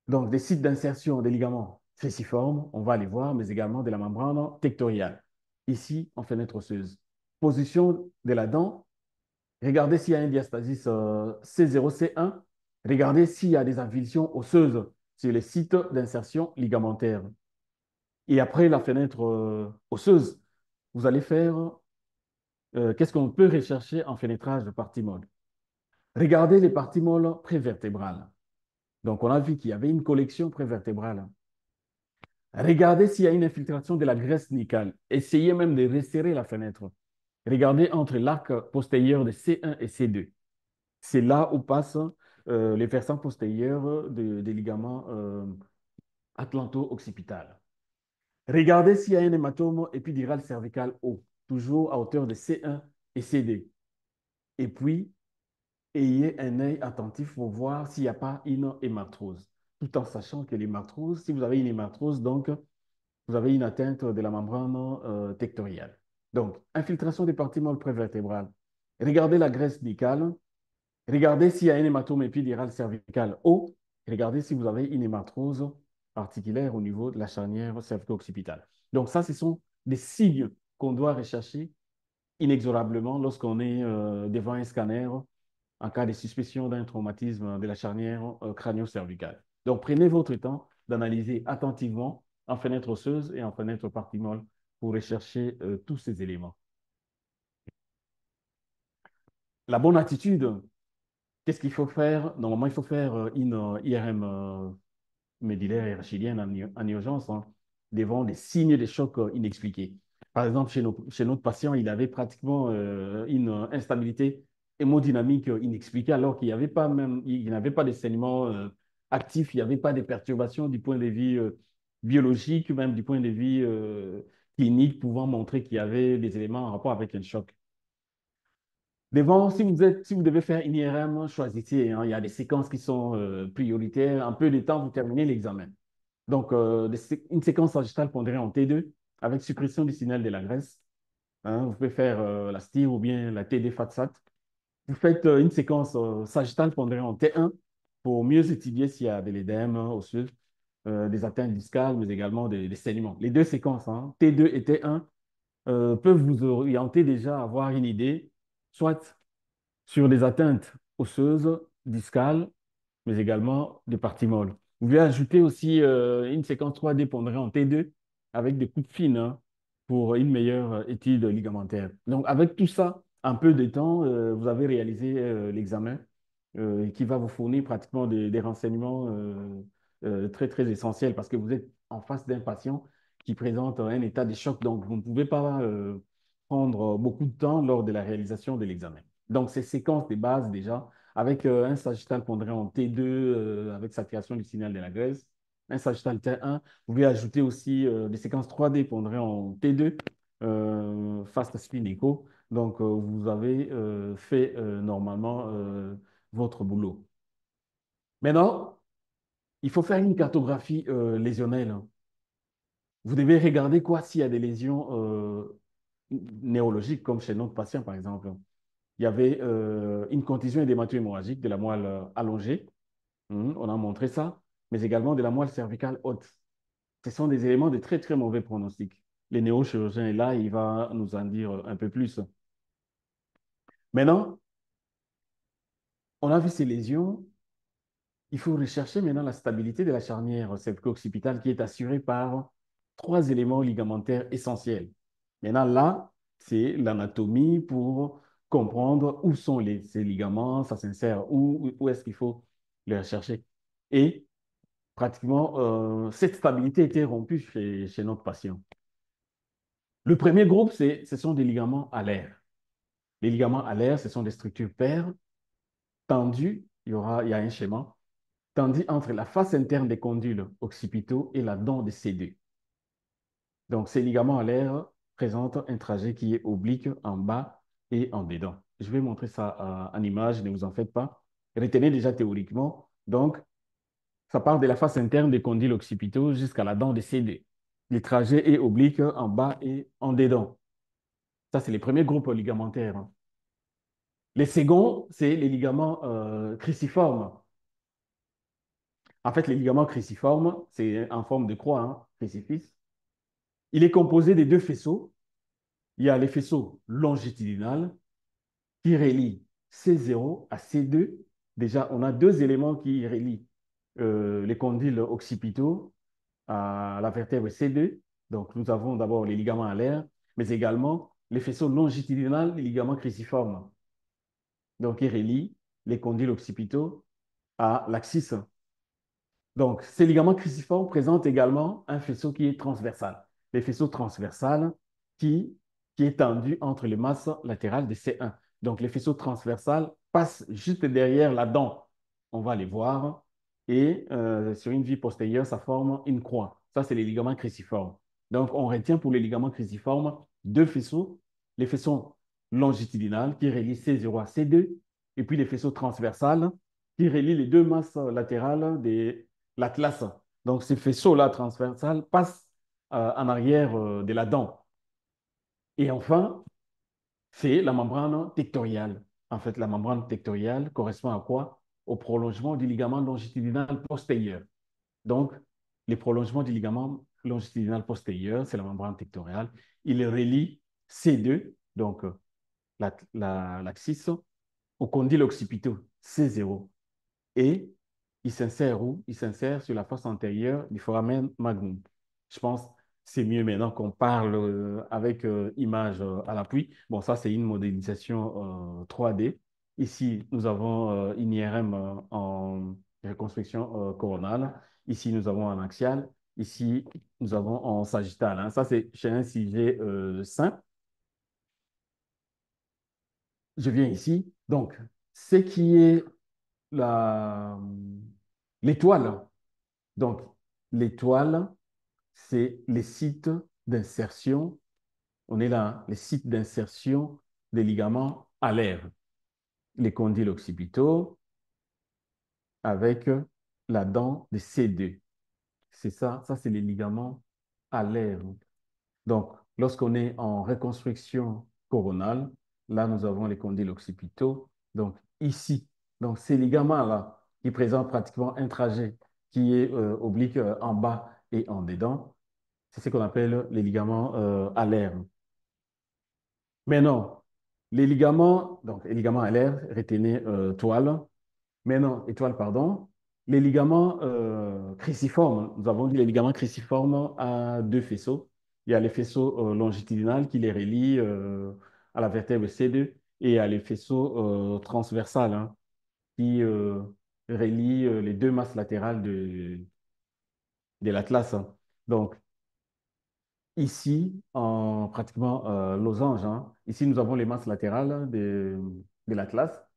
S2: Donc, des sites d'insertion des ligaments fessiformes, on va les voir, mais également de la membrane tectoriale. Ici, en fenêtre osseuse. Position de la dent. Regardez s'il y a un diastasis C0, C1. Regardez s'il y a des avulsions osseuses sur les sites d'insertion ligamentaire. Et après la fenêtre osseuse, vous allez faire qu'est-ce qu'on peut rechercher en fenêtrage de partie molle? Regardez les parties molles prévertébrales. Donc, on a vu qu'il y avait une collection prévertébrale. Regardez s'il y a une infiltration de la graisse nicale. Essayez même de resserrer la fenêtre. Regardez entre l'arc postérieur de C1 et C2. C'est là où passent les versants postérieurs des ligaments atlanto-occipital. Regardez s'il y a un hématome épidural cervical haut, toujours à hauteur de C1 et CD. Et puis, ayez un œil attentif pour voir s'il n'y a pas une hémarthrose. Tout en sachant que l'hémarthrose, si vous avez une hémarthrose, donc vous avez une atteinte de la membrane tectoriale. Donc, infiltration des parties molles prévertébrales. Regardez la graisse buccale. Regardez s'il y a un hématome épidural cervical haut. Regardez si vous avez une hémarthrose articulaire au niveau de la charnière cervico-occipitale. Donc, ça, ce sont des signes qu'on doit rechercher inexorablement lorsqu'on est devant un scanner en cas de suspicion d'un traumatisme de la charnière crânio-cervicale. Donc, prenez votre temps d'analyser attentivement en fenêtre osseuse et en fenêtre partie molle pour rechercher tous ces éléments. La bonne attitude, qu'est-ce qu'il faut faire? Normalement, il faut faire une IRM médillaire et rachidien en urgence hein, devant des signes de choc inexpliqués. Par exemple, chez notre patient, il avait pratiquement une instabilité hémodynamique inexpliquée alors qu'il n'y avait pas même, il n'avait pas de saignement actif, il n'y avait pas de perturbations du point de vue biologique, même du point de vue clinique, pouvant montrer qu'il y avait des éléments en rapport avec un choc. Devant, si vous devez faire une IRM, choisissez. Hein, il y a des séquences qui sont prioritaires. En peu de temps, vous terminez l'examen. Donc, une séquence sagittale pondérée en T2 avec suppression du signal de la graisse. Hein, vous pouvez faire la STIR ou bien la TD FATSAT. Vous faites une séquence sagittale pondérée en T1 pour mieux étudier s'il y a de l'édème osseux, des atteintes discales, mais également des saignements. Les deux séquences, hein, T2 et T1, peuvent vous orienter déjà à avoir une idée, soit sur des atteintes osseuses, discales, mais également des parties molles. Vous pouvez ajouter aussi une séquence 3D pondérée en T2 avec des coupes fines hein, pour une meilleure étude ligamentaire. Donc, avec tout ça, en peu de temps, vous avez réalisé l'examen qui va vous fournir pratiquement des renseignements très, très essentiels parce que vous êtes en face d'un patient qui présente un état de choc. Donc, vous ne pouvez pas prendre beaucoup de temps lors de la réalisation de l'examen. Donc, ces séquences de base déjà, avec un sagittal pondéré en T2 avec saturation du signal de la graisse, un sagittal T1. Vous pouvez ajouter aussi des séquences 3D pondérées en T2, fast spin echo. Donc, vous avez fait normalement votre boulot. Maintenant, il faut faire une cartographie lésionnelle. Hein. Vous devez regarder quoi s'il y a des lésions neurologiques, comme chez notre patient, par exemple. Il y avait une contusion hémato-hémorragique de la moelle allongée. On a montré ça, mais également de la moelle cervicale haute. Ce sont des éléments de très, très mauvais pronostic. Le néochirurgien est là, il va nous en dire un peu plus. Maintenant, on a vu ces lésions. Il faut rechercher maintenant la stabilité de la charnière cervico-occipitale qui est assurée par trois éléments ligamentaires essentiels. Maintenant, là, c'est l'anatomie pour comprendre où sont ces ligaments, ça s'insère où est-ce qu'il faut les rechercher. Et pratiquement, cette stabilité était rompue chez notre patient. Le premier groupe, ce sont des ligaments alaires. Les ligaments alaires, ce sont des structures paires, tendues, il y a un schéma, tendues entre la face interne des condyles occipitaux et la dent de C2. Donc, ces ligaments alaires présentent un trajet qui est oblique en bas et en dedans. Je vais montrer ça en image, ne vous en faites pas. Retenez déjà théoriquement. Donc, ça part de la face interne des condyles occipitaux jusqu'à la dent de C2. Le trajet est oblique en bas et en dedans. Ça, c'est les premiers groupes ligamentaires. Hein. Les seconds, c'est les ligaments cruciformes. En fait, les ligaments cruciformes, c'est en forme de croix, hein, crucifix. Il est composé de deux faisceaux. Il y a les faisceaux longitudinaux qui relient C0 à C2. Déjà, on a deux éléments qui relient les condyles occipitaux à la vertèbre C2. Donc, nous avons d'abord les ligaments alaires, mais également les faisceaux longitudinaux, les ligaments cruciformes. Donc, ils relient les condyles occipitaux à l'axis. Donc, ces ligaments cruciformes présentent également un faisceau qui est transversal. Le faisceau transversal qui est tendu entre les masses latérales de C1. Donc, les faisceaux transversal passent juste derrière la dent. On va les voir. et sur une vie postérieure, ça forme une croix. Ça, c'est les ligaments cruciformes. Donc, on retient pour les ligaments cruciformes deux faisceaux, les faisceaux longitudinaux qui relient C0 à C2, et puis les faisceaux transversales qui relient les deux masses latérales de l'atlas. Donc, ces faisceaux-là transversales passent en arrière de la dent. Et enfin, c'est la membrane tectoriale. En fait, la membrane tectoriale correspond à quoi? Au prolongement du ligament longitudinal postérieur. Donc, les prolongements du ligament longitudinal postérieur, c'est la membrane tectoriale. Il relie C2, donc l'axis, au condyle occipitaux C0. Et il s'insère où? Il s'insère sur la face antérieure du foramen magnum. Je pense que c'est mieux maintenant qu'on parle avec image à l'appui. Bon, ça, c'est une modélisation 3D. Ici, nous avons une IRM en reconstruction coronale. Ici, nous avons en axial. Ici, nous avons en sagittal, hein. Ça, c'est chez un sujet simple. Je viens ici. Donc, ce qui est la, l'étoile. Donc, l'étoile, c'est les sites d'insertion. On est là, les sites d'insertion des ligaments alaires. Les condyles occipitaux avec la dent de C2. C'est ça, ça c'est les ligaments alaires. Donc, lorsqu'on est en reconstruction coronale, là, nous avons les condyles occipitaux. Donc, ici, donc ces ligaments-là, qui présentent pratiquement un trajet qui est oblique en bas et en dedans, c'est ce qu'on appelle les ligaments alaires. Mais non, les ligaments, donc les ligaments alaires, retenez toile, mais non, étoile, pardon. Les ligaments cruciformes, nous avons dit les ligaments cruciformes à deux faisceaux. Il y a les faisceaux longitudinaux qui les relient à la vertèbre C2 et il y a les faisceaux transversales, hein, qui relient les deux masses latérales de l'atlas, hein. Donc, ici, en pratiquement losange, hein, ici, nous avons les masses latérales de l'atlas.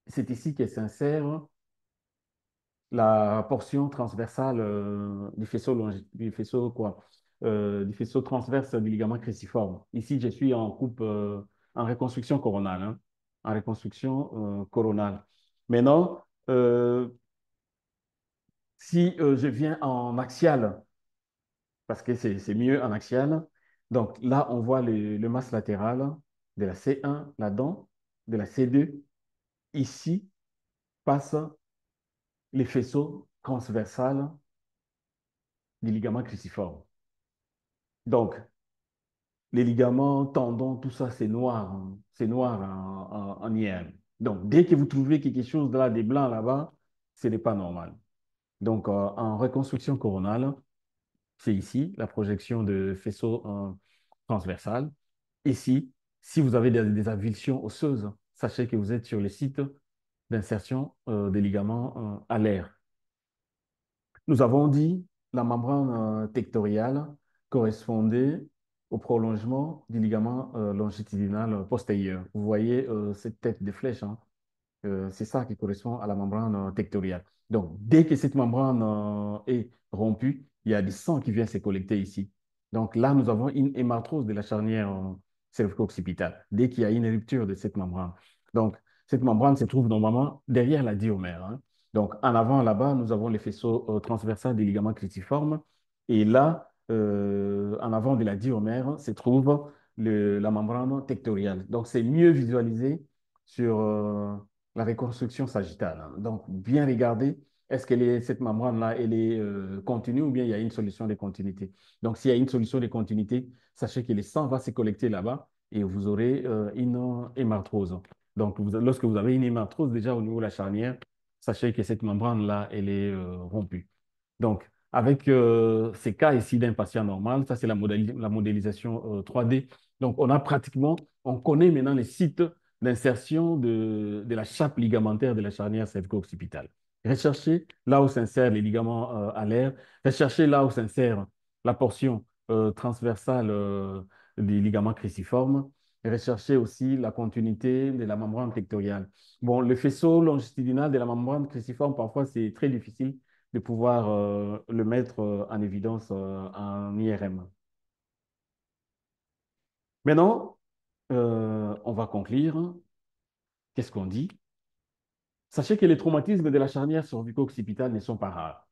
S2: C'est ici qu'elle s'insère la portion transversale du faisceau, du faisceau, quoi, du faisceau transverse du ligament cruciforme. Ici, je suis en coupe, en reconstruction coronale, hein, en reconstruction coronale. Maintenant, si je viens en axial, parce que c'est mieux en axial, donc là, on voit le masse latéral de la C1, la dent, de la C2. Ici, passent les faisceaux transversales du ligament cruciforme. Donc, les ligaments, tendons, tout ça, c'est noir, hein. C'est noir en IRM. Donc, dès que vous trouvez quelque chose là, des blancs là-bas, ce n'est pas normal. Donc, en reconstruction coronale, c'est ici la projection de faisceau transversal. Ici, si vous avez des avulsions osseuses, sachez que vous êtes sur le site d'insertion des ligaments alaires. Nous avons dit la membrane tectoriale correspondait au prolongement du ligament longitudinal postérieur. Vous voyez cette tête de flèche, hein? C'est ça qui correspond à la membrane tectoriale. Donc, dès que cette membrane est rompue, il y a du sang qui vient se collecter ici. Donc là, nous avons une hémarthrose de la charnière cervico-occipitale, dès qu'il y a une rupture de cette membrane. Donc, cette membrane se trouve normalement derrière la diomère, hein. Donc, en avant, là-bas, nous avons les faisceaux transversaux des ligaments cruciformes. Et là, en avant de la diomère, se trouve la membrane tectoriale. Donc, c'est mieux visualisé sur la reconstruction sagittale, hein. Donc, bien regarder, est-ce que cette membrane-là, elle est continue ou bien il y a une solution de continuité. Donc, s'il y a une solution de continuité, sachez que le sang va se collecter là-bas et vous aurez une hémarthrose. Donc, lorsque vous avez une hémarthrose déjà au niveau de la charnière, sachez que cette membrane-là, elle est rompue. Donc, avec ces cas ici d'un patient normal, ça c'est la modélisation 3D. Donc, on connaît maintenant les sites d'insertion de la chape ligamentaire de la charnière cervico-occipitale. Recherchez là où s'insèrent les ligaments alaires, recherchez là où s'insère la portion transversale des ligaments cruciformes, rechercher aussi la continuité de la membrane pectorale. Bon, le faisceau longitudinal de la membrane cruciforme, parfois, c'est très difficile de pouvoir le mettre en évidence en IRM. Maintenant, on va conclure. Qu'est-ce qu'on dit? Sachez que les traumatismes de la charnière cervico-occipitale ne sont pas rares.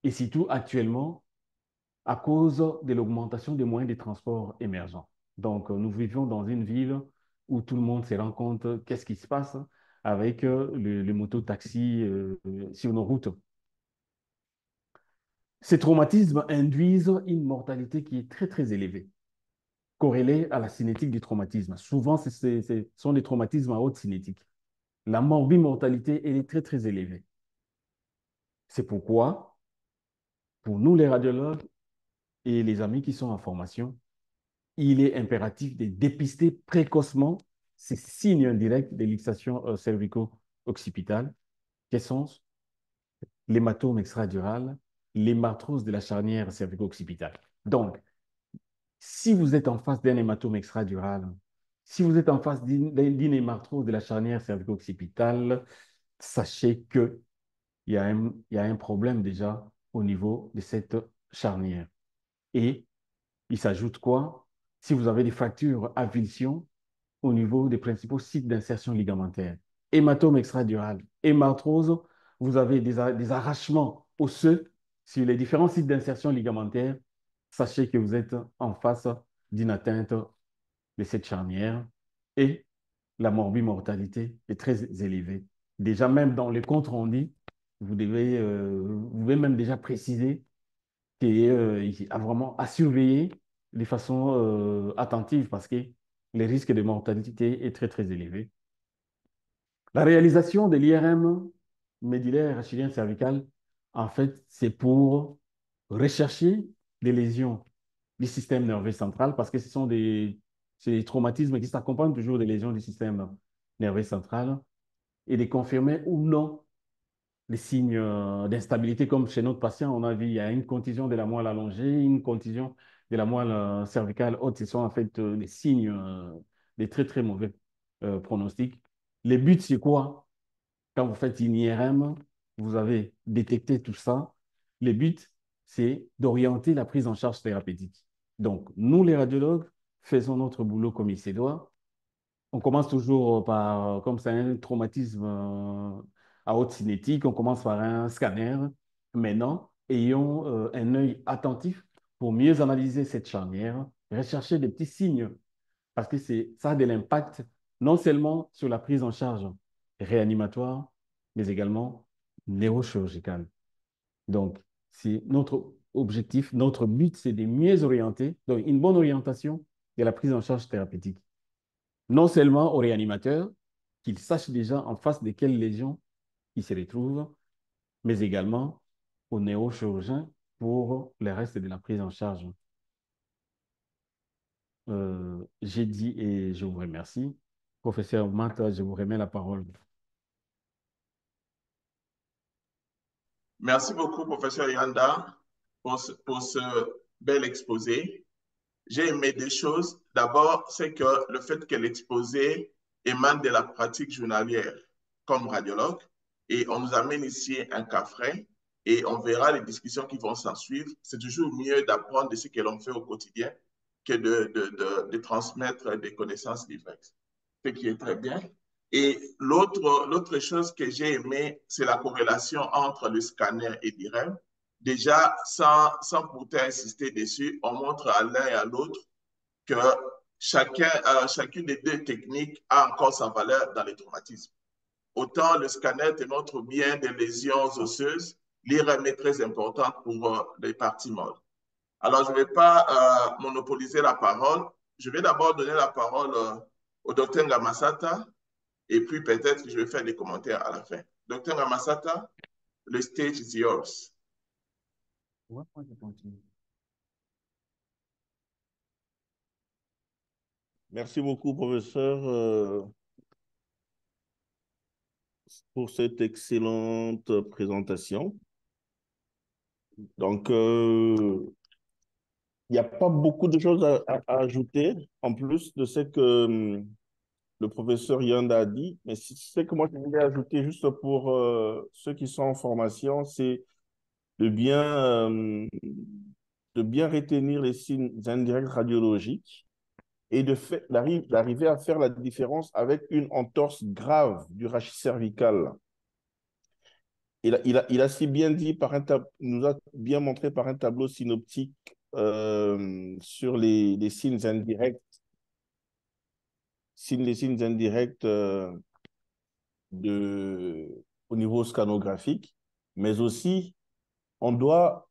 S2: Et surtout actuellement, à cause de l'augmentation des moyens de transport émergents. Donc, nous vivons dans une ville où tout le monde se rend compte qu'est-ce qui se passe avec les mototaxis sur nos routes. Ces traumatismes induisent une mortalité qui est très, très élevée, corrélée à la cinétique du traumatisme. Souvent, ce sont des traumatismes à haute cinétique. La morbimortalité, elle est très, très élevée. C'est pourquoi, pour nous, les radiologues et les amis qui sont en formation, il est impératif de dépister précocement ces signes indirects de luxation cervico-occipitale, qui sont l'hématome extradural, l'hémarthrose de la charnière cervico-occipitale. Donc, si vous êtes en face d'un hématome extradural, si vous êtes en face d'une hémarthrose de la charnière cervico-occipitale, sachez qu'il y a un problème déjà au niveau de cette charnière. Et il s'ajoute quoi? Si vous avez des fractures à avulsion au niveau des principaux sites d'insertion ligamentaire, hématome extradural, hémarthrose, vous avez des arrachements osseux sur les différents sites d'insertion ligamentaire, sachez que vous êtes en face d'une atteinte de cette charnière et la morbimortalité est très élevée. Déjà, même dans les comptes rendus, vous devez même déjà préciser qu'il y a vraiment à surveiller de façon attentive parce que le risque de mortalité est très, très élevé. La réalisation de l'IRM médillaire rachidien cervical, en fait, c'est pour rechercher des lésions du système nerveux central parce que c'est des traumatismes qui s'accompagnent toujours des lésions du système nerveux central et de confirmer ou non les signes d'instabilité, comme chez notre patient, on a vu, il y a une contusion de la moelle allongée, une contusion de la moelle cervicale haute. Ce sont en fait des signes, des très, très mauvais pronostics. Le but, c'est quoi? Quand vous faites une IRM, vous avez détecté tout ça. Le but, c'est d'orienter la prise en charge thérapeutique. Donc, nous, les radiologues, faisons notre boulot comme il se doit. On commence toujours par, comme c'est un traumatisme à haute cinétique, on commence par un scanner. Maintenant, ayons un œil attentif pour mieux analyser cette charnière, rechercher des petits signes, parce que ça a de l'impact non seulement sur la prise en charge réanimatoire, mais également neurochirurgicale. Donc, c'est notre objectif, notre but, c'est de mieux orienter, donc une bonne orientation de la prise en charge thérapeutique non seulement au réanimateur, qu'il sache déjà en face de quelles lésions il se retrouve, mais également au neurochirurgien pour le reste de la prise en charge. J'ai dit et je vous remercie. Professeur Mata, je vous remets la parole.
S1: Merci beaucoup, professeur Yanda, pour ce bel exposé. J'ai aimé des choses. D'abord, c'est que le fait que l'exposé émane de la pratique journalière comme radiologue. Et on nous amène ici un cas frais et on verra les discussions qui vont s'en suivre. C'est toujours mieux d'apprendre de ce que l'on fait au quotidien que de transmettre des connaissances diverses, ce qui est très bien. Et l'autre chose que j'ai aimé, c'est la corrélation entre le scanner et l'IRM. Déjà, sans pourtant insister dessus, on montre à l'un et à l'autre que chacune des deux techniques a encore sa valeur dans les traumatismes. Autant le scanner te montre bien des lésions osseuses, l'IRM est très importante pour les parties molles. Alors, je ne vais pas monopoliser la parole. Je vais d'abord donner la parole au docteur Ngamasata et puis peut-être que je vais faire des commentaires à la fin. Docteur Ngamasata, le stage is yours.
S2: Ouais, moi, je continue.
S3: Merci beaucoup, professeur, pour cette excellente présentation. Donc, il n'y a pas beaucoup de choses à ajouter, en plus de ce que le professeur Yanda a dit. Mais ce que moi, je voulais ajouter juste pour ceux qui sont en formation, c'est de bien, de bien retenir les signes indirects radiologiques et d'arriver à faire la différence avec une entorse grave du rachis cervical. Il a si bien dit nous a bien montré par un tableau synoptique sur les signes indirects, les signes indirects au niveau scanographique, mais aussi on doit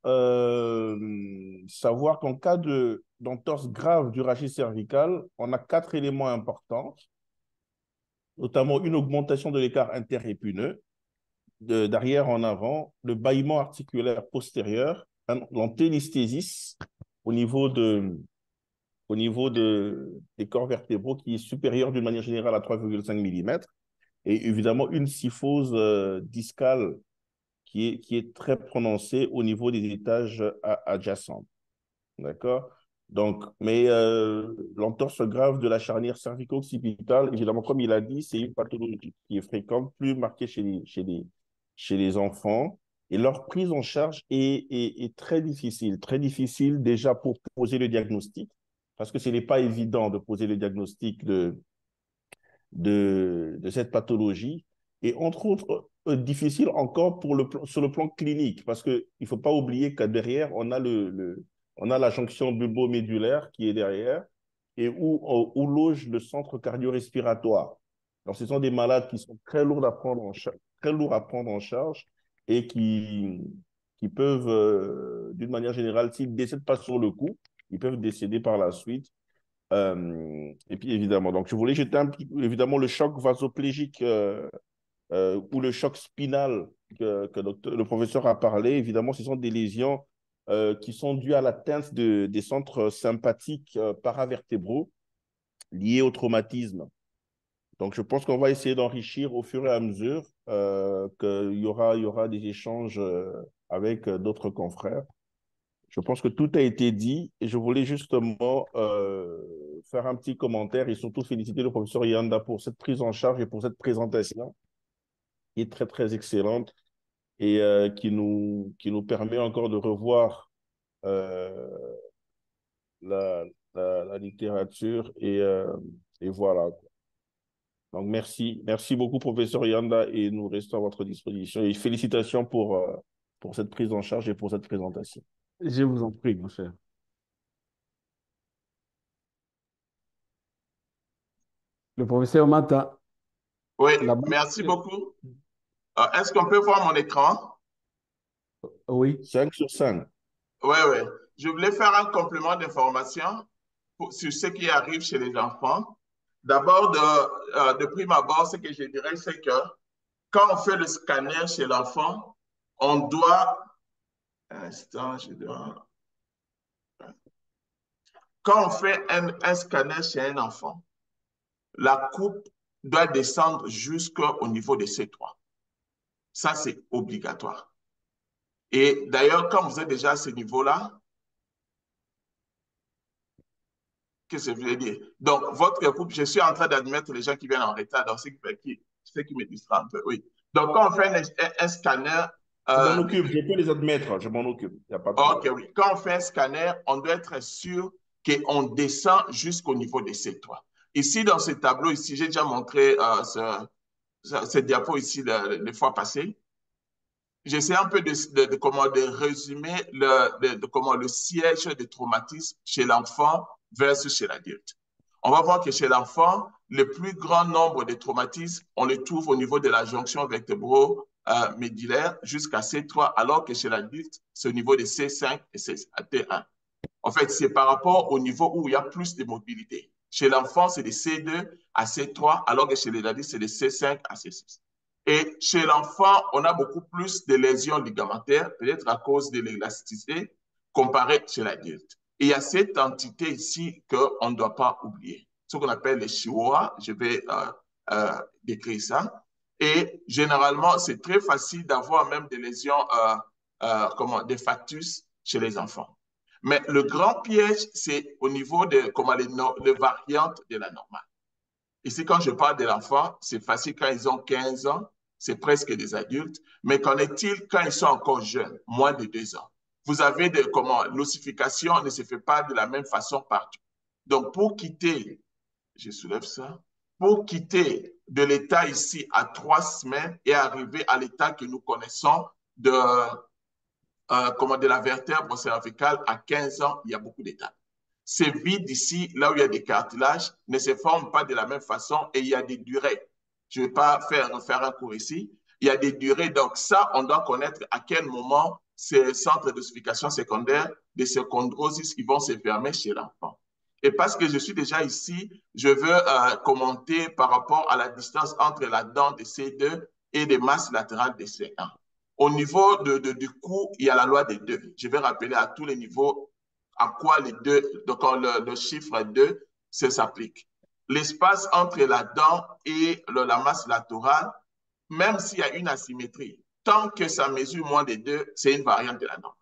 S3: savoir qu'en cas d'entorse grave du rachis cervical, on a 4 éléments importants, notamment une augmentation de l'écart interépineux, d'arrière en avant, le bâillement articulaire postérieur, l'antélesthésis au niveau des corps vertébraux qui est supérieur d'une manière générale à 3,5 mm, et évidemment une kyphose discale qui est très prononcée au niveau des étages adjacents. D'accord? Donc, mais l'entorse grave de la charnière cervico-occipitale, évidemment, comme il a dit, c'est une pathologie qui est fréquente, plus marquée chez les enfants. Et leur prise en charge est très difficile déjà pour poser le diagnostic, parce que ce n'est pas évident de poser le diagnostic de cette pathologie. Et entre autres, difficile encore sur le plan clinique, parce qu'il ne faut pas oublier que derrière, on a la jonction bulbo-médulaire qui est derrière et où loge le centre cardio-respiratoire. Donc, ce sont des malades qui sont très lourds à prendre très lourds à prendre en charge et qui peuvent, d'une manière générale, s'ils ne décèdent pas sur le coup, ils peuvent décéder par la suite. Et puis évidemment, donc je voulais jeter évidemment le choc vasoplégique ou le choc spinal que le professeur a parlé. Évidemment, ce sont des lésions qui sont dues à l'atteinte des centres sympathiques paravertébraux liés au traumatisme. Donc, je pense qu'on va essayer d'enrichir au fur et à mesure qu'il y aura des échanges avec d'autres confrères. Je pense que tout a été dit et je voulais justement faire un petit commentaire et surtout féliciter le professeur Yanda pour cette prise en charge et pour cette présentation qui est très, très excellente et qui nous permet encore de revoir euh, la, la littérature et voilà. Donc, merci beaucoup, professeur Yanda, et nous restons à votre disposition. Et félicitations pour cette prise en charge et pour cette présentation.
S2: Je vous en prie, mon cher. Le professeur Mata,
S1: Oui,
S2: là-bas.
S1: merci beaucoup. Est-ce qu'on peut voir mon écran?
S2: Oui,
S3: 5/5.
S1: Oui, oui. Je voulais faire un complément d'information sur ce qui arrive chez les enfants. D'abord, de prime abord, ce que je dirais, c'est que quand on fait le scanner chez l'enfant, on doit... Un instant, je dois... Quand on fait un scanner chez un enfant, la coupe doit descendre jusqu'au niveau de C3. Ça, c'est obligatoire. Et d'ailleurs, quand vous êtes déjà à ce niveau-là, qu'est-ce que je veux dire? Donc, votre coupe, je suis en train d'admettre les gens qui viennent en retard, donc ce qui me distrait un peu, oui. Donc, quand on fait un scanner,
S3: Je m'en occupe, je peux les admettre, je m'en occupe, il n'y a pas de
S1: ok,
S3: problème.
S1: oui. Quand on fait un scanner, on doit être sûr qu'on descend jusqu'au niveau de C3. Ici, dans ce tableau, ici, j'ai déjà montré cette diapo ici les fois passées. J'essaie un peu de résumer comment le siège de traumatisme chez l'enfant versus chez l'adulte. On va voir que chez l'enfant, le plus grand nombre de traumatismes, on les trouve au niveau de la jonction vertébro-médulaire jusqu'à C3, alors que chez l'adulte, c'est au niveau de C5 et T1. En fait, c'est par rapport au niveau où il y a plus de mobilité. Chez l'enfant, c'est de C2 à C3, alors que chez les adultes, c'est de C5 à C6. Et chez l'enfant, on a beaucoup plus de lésions ligamentaires, peut-être à cause de l'élasticité, comparé chez l'adulte. Et il y a cette entité ici qu'on ne doit pas oublier, ce qu'on appelle les chihuahuas. Je vais décrire ça. Et généralement, c'est très facile d'avoir même des lésions, des factus chez les enfants. Mais le grand piège, c'est au niveau de comment les variantes de la normale. Ici, quand je parle de l'enfant, c'est facile quand ils ont 15 ans, c'est presque des adultes. Mais qu'en est-il quand ils sont encore jeunes, moins de 2 ans? Vous avez comment l'ossification ne se fait pas de la même façon partout. Donc, pour quitter, je soulève ça, pour quitter de l'état ici à 3 semaines et arriver à l'état que nous connaissons de la vertèbre cervicale à 15 ans, il y a beaucoup d'étapes. Ces vides ici, là où il y a des cartilages, ne se forment pas de la même façon et il y a des durées. Je ne vais pas faire un cours ici. Il y a des durées. Donc ça, on doit connaître à quel moment ces centres d'ossification secondaire, des chondroses, ils vont se fermer chez l'enfant. Et parce que je suis déjà ici, je veux commenter par rapport à la distance entre la dent de C2 et les masses latérales de C1. Au niveau du cou, il y a la loi des deux. Je vais rappeler à tous les niveaux à quoi les deux, donc le chiffre 2 s'applique. L'espace entre la dent et la masse latérale, même s'il y a une asymétrie, tant que ça mesure moins de 2, c'est une variante de la norme.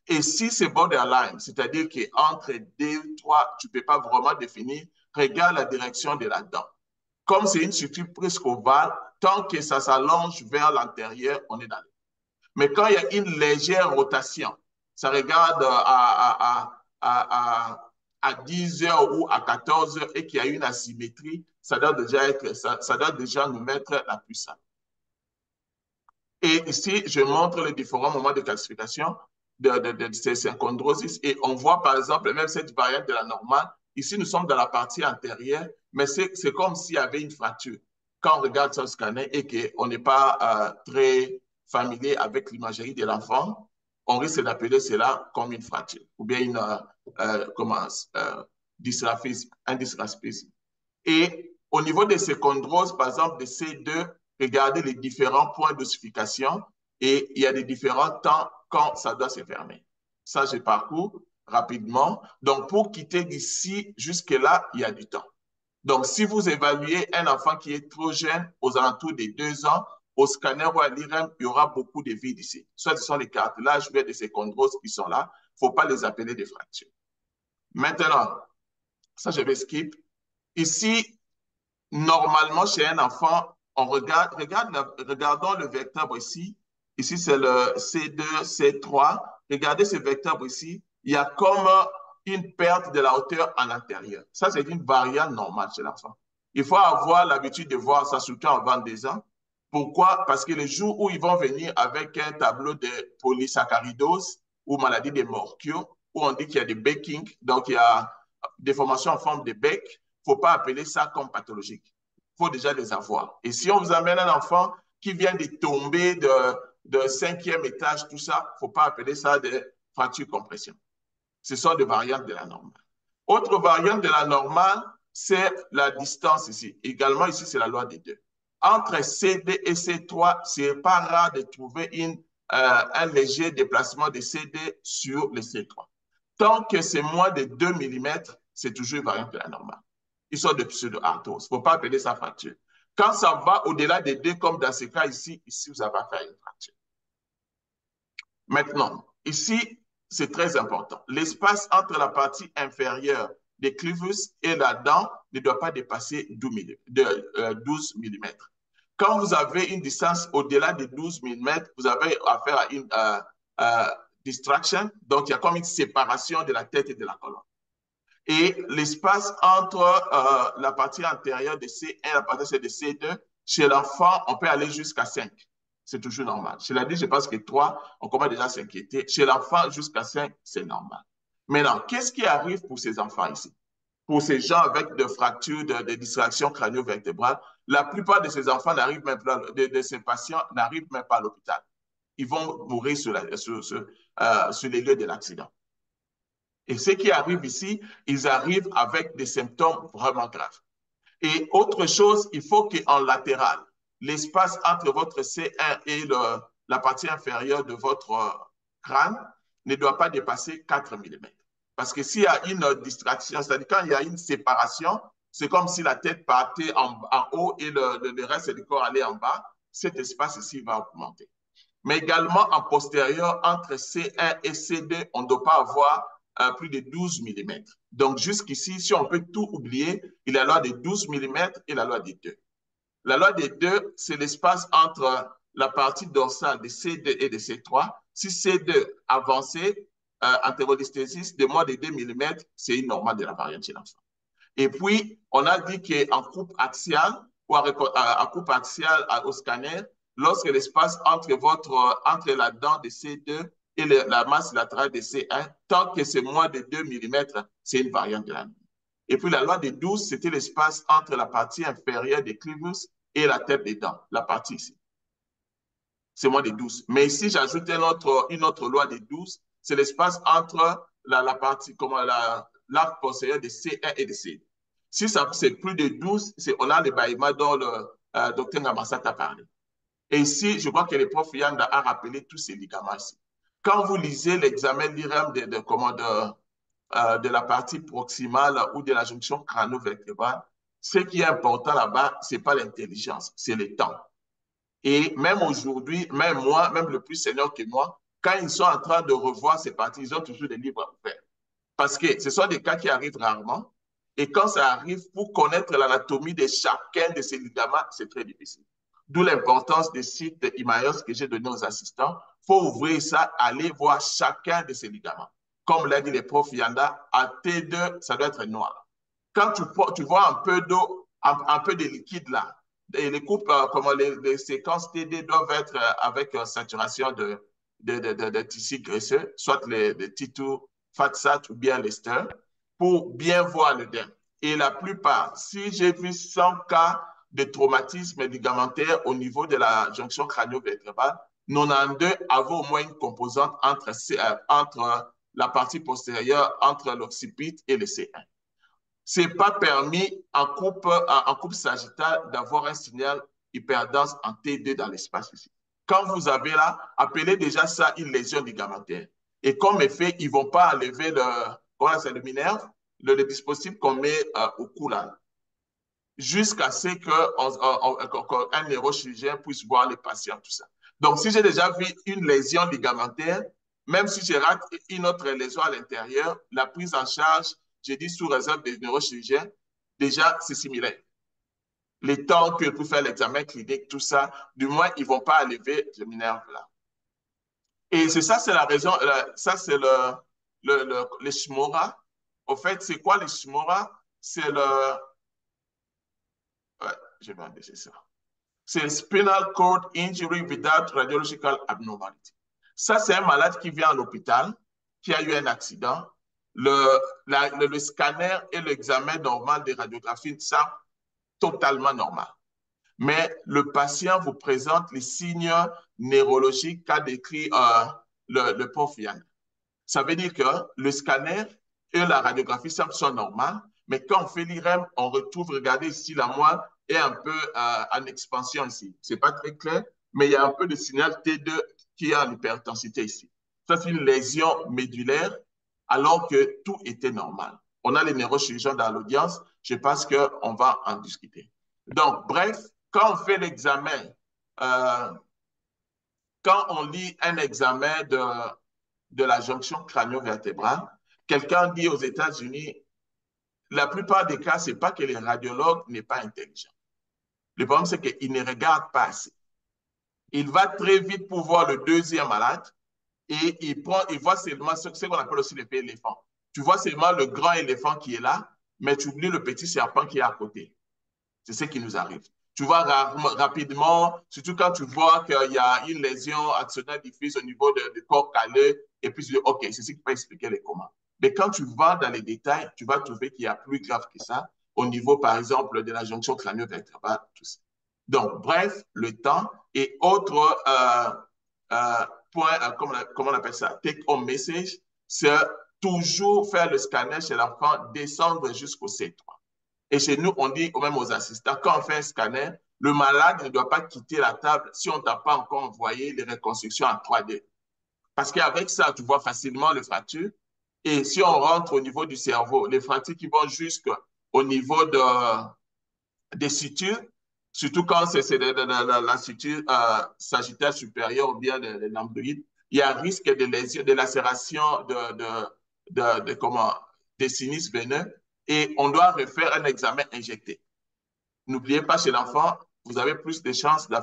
S1: Et si c'est borderline, c'est-à-dire qu'entre 2 3, tu ne peux pas vraiment définir, regarde la direction de la dent. Comme c'est une structure presque ovale, tant que ça s'allonge vers l'intérieur, on est dans le. Mais quand il y a une légère rotation, ça regarde à 10 heures ou à 14 heures et qu'il y a une asymétrie, ça doit déjà nous mettre la puissance. Et ici, je montre les différents moments de classification de ces chondroses et on voit par exemple même cette variante de la normale. Ici, nous sommes dans la partie antérieure, mais c'est comme s'il y avait une fracture. Quand on regarde ce scanner et qu'on n'est pas très familier avec l'imagerie de l'enfant, on risque d'appeler cela comme une fracture ou bien dysgraphisme, un dysgraphisme. Et au niveau de ces chondroses, par exemple, de C2, regardez les différents points d'ossification et il y a des différents temps quand ça doit se fermer. Ça, je parcours rapidement. Donc, pour quitter d'ici jusque-là, il y a du temps. Donc, si vous évaluez un enfant qui est trop jeune, aux alentours des 2 ans, au scanner ou à l'IRM, il y aura beaucoup de vides ici. Soit ce sont les cartilages ou de ces chondroses qui sont là. Il ne faut pas les appeler des fractures. Maintenant, ça, je vais skip. Ici, normalement, chez un enfant, regardons le vecteur ici. Ici, c'est le C2, C3. Regardez ce vecteur ici. Il y a comme une perte de la hauteur en intérieur. Ça, c'est une variante normale chez l'enfant. Il faut avoir l'habitude de voir ça, surtout en 22 ans. Pourquoi? Parce que le jour où ils vont venir avec un tableau de polysaccharidose ou maladie des Morquio, où on dit qu'il y a des baking, donc il y a des formations en forme de bec, il ne faut pas appeler ça comme pathologique. Il faut déjà les avoir. Et si on vous amène un enfant qui vient de tomber de 5e étage, tout ça, il ne faut pas appeler ça des fractures compression. Ce sont des variantes de la normale. Autre variante de la normale, c'est la distance ici. Également, ici, c'est la loi des deux. Entre CD et C3, ce n'est pas rare de trouver un léger déplacement de CD sur le C3. Tant que c'est moins de 2 mm, c'est toujours une variante de la normale. Ils sont de pseudo-arthrose. Il ne faut pas appeler ça fracture. Quand ça va au-delà des 2, comme dans ce cas ici, vous avez affaire à une fracture. Maintenant, ici, c'est très important. L'espace entre la partie inférieure des clivus et la dent ne doit pas dépasser 12 mm. Quand vous avez une distance au-delà de 12 mm, vous avez affaire à une distraction. Donc, il y a comme une séparation de la tête et de la colonne. Et l'espace entre la partie antérieure de C1 et la partie de C2, chez l'enfant, on peut aller jusqu'à 5. C'est toujours normal. Chez l'adulte, je pense que 3, on commence déjà à s'inquiéter. Chez l'enfant, jusqu'à 5, c'est normal. Maintenant, qu'est-ce qui arrive pour ces enfants ici? Pour ces gens avec des fractures, des distractions crânio-vertébrales, la plupart de ces enfants n'arrivent même pas, de ces patients n'arrivent même pas à l'hôpital. Ils vont mourir sur les lieux de l'accident. Et ce qui arrive ici, ils arrivent avec des symptômes vraiment graves. Et autre chose, il faut qu'en latéral, l'espace entre votre C1 et la partie inférieure de votre crâne ne doit pas dépasser 4 mm. Parce que s'il y a une distraction, c'est-à-dire quand il y a une séparation, c'est comme si la tête partait en haut et le reste du corps allait en bas. Cet espace ici va augmenter. Mais également en postérieur, entre C1 et C2, on ne doit pas avoir plus de 12 mm. Donc jusqu'ici, si on peut tout oublier, il y a la loi des 12 mm et la loi des 2. La loi des 2, c'est l'espace entre la partie dorsale de C2 et de C3. Si C2 avancé, antérolisthésis de moins de 2 mm, c'est une normale de la variante chez l'enfant. Et puis, on a dit qu'en coupe axiale ou en coupe axiale au scanner, lorsque l'espace entre la dent de C2 et la masse latérale de C1, tant que c'est moins de 2 mm, c'est une variante de la norme. Et puis, la loi des 12, c'était l'espace entre la partie inférieure des clivus et la tête des dents, la partie ici. C'est moins de 12. Mais ici, j'ajoute une autre loi de 12, c'est l'espace entre la partie, comme l'arc postérieur de C1 et de C2. Si c'est plus de 12, on a le bâillement dont le docteur Ngamassat a parlé. Et ici, je crois que le prof Yanda a rappelé tous ces ligaments ici. Quand vous lisez l'examen l'IREM de la partie proximale ou de la jonction crânio-vertébrale, ce qui est important là-bas, ce n'est pas l'intelligence, c'est le temps. Et même aujourd'hui, même moi, même le plus senior que moi, quand ils sont en train de revoir ces parties, ils ont toujours des livres à faire. Parce que ce sont des cas qui arrivent rarement. Et quand ça arrive, pour connaître l'anatomie de chacun de ces ligaments, c'est très difficile. D'où l'importance des sites IMAIOS que j'ai donné aux assistants. Il faut ouvrir ça, aller voir chacun de ces ligaments. Comme l'a dit le prof Yanda, à T2, ça doit être noir. Quand tu vois un peu d'eau, un peu de liquide là, et les coupes, comment les séquences TD doivent être avec saturation de tissus graisseux, soit les T2, FATSAT ou bien les STER, pour bien voir le derme. Et la plupart, si j'ai vu 100 cas de traumatisme ligamentaire au niveau de la jonction crânio-vertébrale, 92 avaient au moins une composante entre la partie postérieure, entre l'occiput et le C1. Ce n'est pas permis en coupe sagittale d'avoir un signal hyperdense en T2 dans l'espace ici. Quand vous avez là, appelez déjà ça une lésion ligamentaire. Et comme effet, ils ne vont pas enlever le minerve, le dispositif qu'on met au cou là, jusqu'à ce qu'un neurochirurgien puisse voir les patients, tout ça. Donc, si j'ai déjà vu une lésion ligamentaire, même si je rate une autre lésion à l'intérieur, la prise en charge, j'ai dit sous réserve des neurochirurgiens, déjà, c'est similaire. Les temps que pour faire l'examen clinique, tout ça, du moins, ils ne vont pas enlever le minerve là. Et c'est ça, c'est la raison, ça, c'est le SHMORA. Au fait, c'est quoi le SHMORA? C'est je vais laisser ça. C'est Spinal Cord Injury Without Radiological Abnormality. Ça, c'est un malade qui vient à l'hôpital, qui a eu un accident. Le scanner et l'examen normal des radiographies sont totalement normal. Mais le patient vous présente les signes neurologiques qu'a décrit le prof Yann. Ça veut dire que le scanner et la radiographie sont normales, mais quand on fait l'IREM, on retrouve, regardez ici, la moelle est un peu en expansion ici. Ce n'est pas très clair, mais il y a un peu de signal T2 qui est en hyperintensité ici. Ça, c'est une lésion médulaire, alors que tout était normal. On a les neurochirurgiens dans l'audience, je pense qu'on va en discuter. Donc, bref, quand on fait l'examen, quand on lit un examen de la jonction crânio-vertébrale, quelqu'un dit aux États-Unis, la plupart des cas, ce n'est pas que les radiologues n'est pas intelligent. Le problème, c'est qu'il ne regarde pas assez. Il va très vite pour voir le deuxième malade et il voit seulement ce qu'on appelle aussi l'effet éléphant. Tu vois seulement le grand éléphant qui est là, mais tu oublies le petit serpent qui est à côté. C'est ce qui nous arrive. Tu vois rapidement, surtout quand tu vois qu'il y a une lésion actionnelle diffuse au niveau du corps calé, et puis tu dis, OK, c'est ce qui peut expliquer les comas. Mais quand tu vas dans les détails, tu vas trouver qu'il y a plus grave que ça, au niveau, par exemple, de la jonction crânio-vertébrale, tout ça. Donc, bref, le temps et autre point, comment on appelle ça, take-home message, c'est toujours faire le scanner chez l'enfant, descendre jusqu'au C3. Et chez nous, on dit même aux assistants, quand on fait un scanner, le malade ne doit pas quitter la table si on ne t'a pas encore envoyé les reconstructions en 3D. Parce qu'avec ça, tu vois facilement les fractures. Et si on rentre au niveau du cerveau, les fractures qui vont jusqu'au niveau des sutures, surtout quand c'est la structure sagittaire supérieure ou bien l'embryoloïde, il y a un risque de lésion, de lacération comment, des sinus veineux et on doit refaire un examen injecté. N'oubliez pas, chez l'enfant, vous avez plus de chances de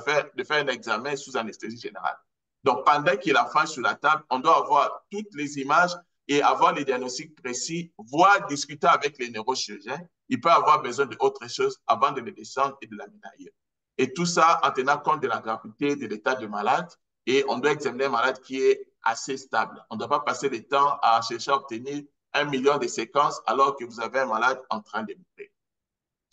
S1: faire un examen sous anesthésie générale. Donc, pendant que l'enfant est sur la table, on doit avoir toutes les images et avoir les diagnostics précis, voire discuter avec les neurochirurgiens. Il peut avoir besoin d'autre chose avant de le descendre et de l'amener ailleurs. Et tout ça en tenant compte de la gravité, de l'état du malade. Et on doit examiner un malade qui est assez stable. On ne doit pas passer le temps à chercher à obtenir 1 million de séquences alors que vous avez un malade en train de mourir.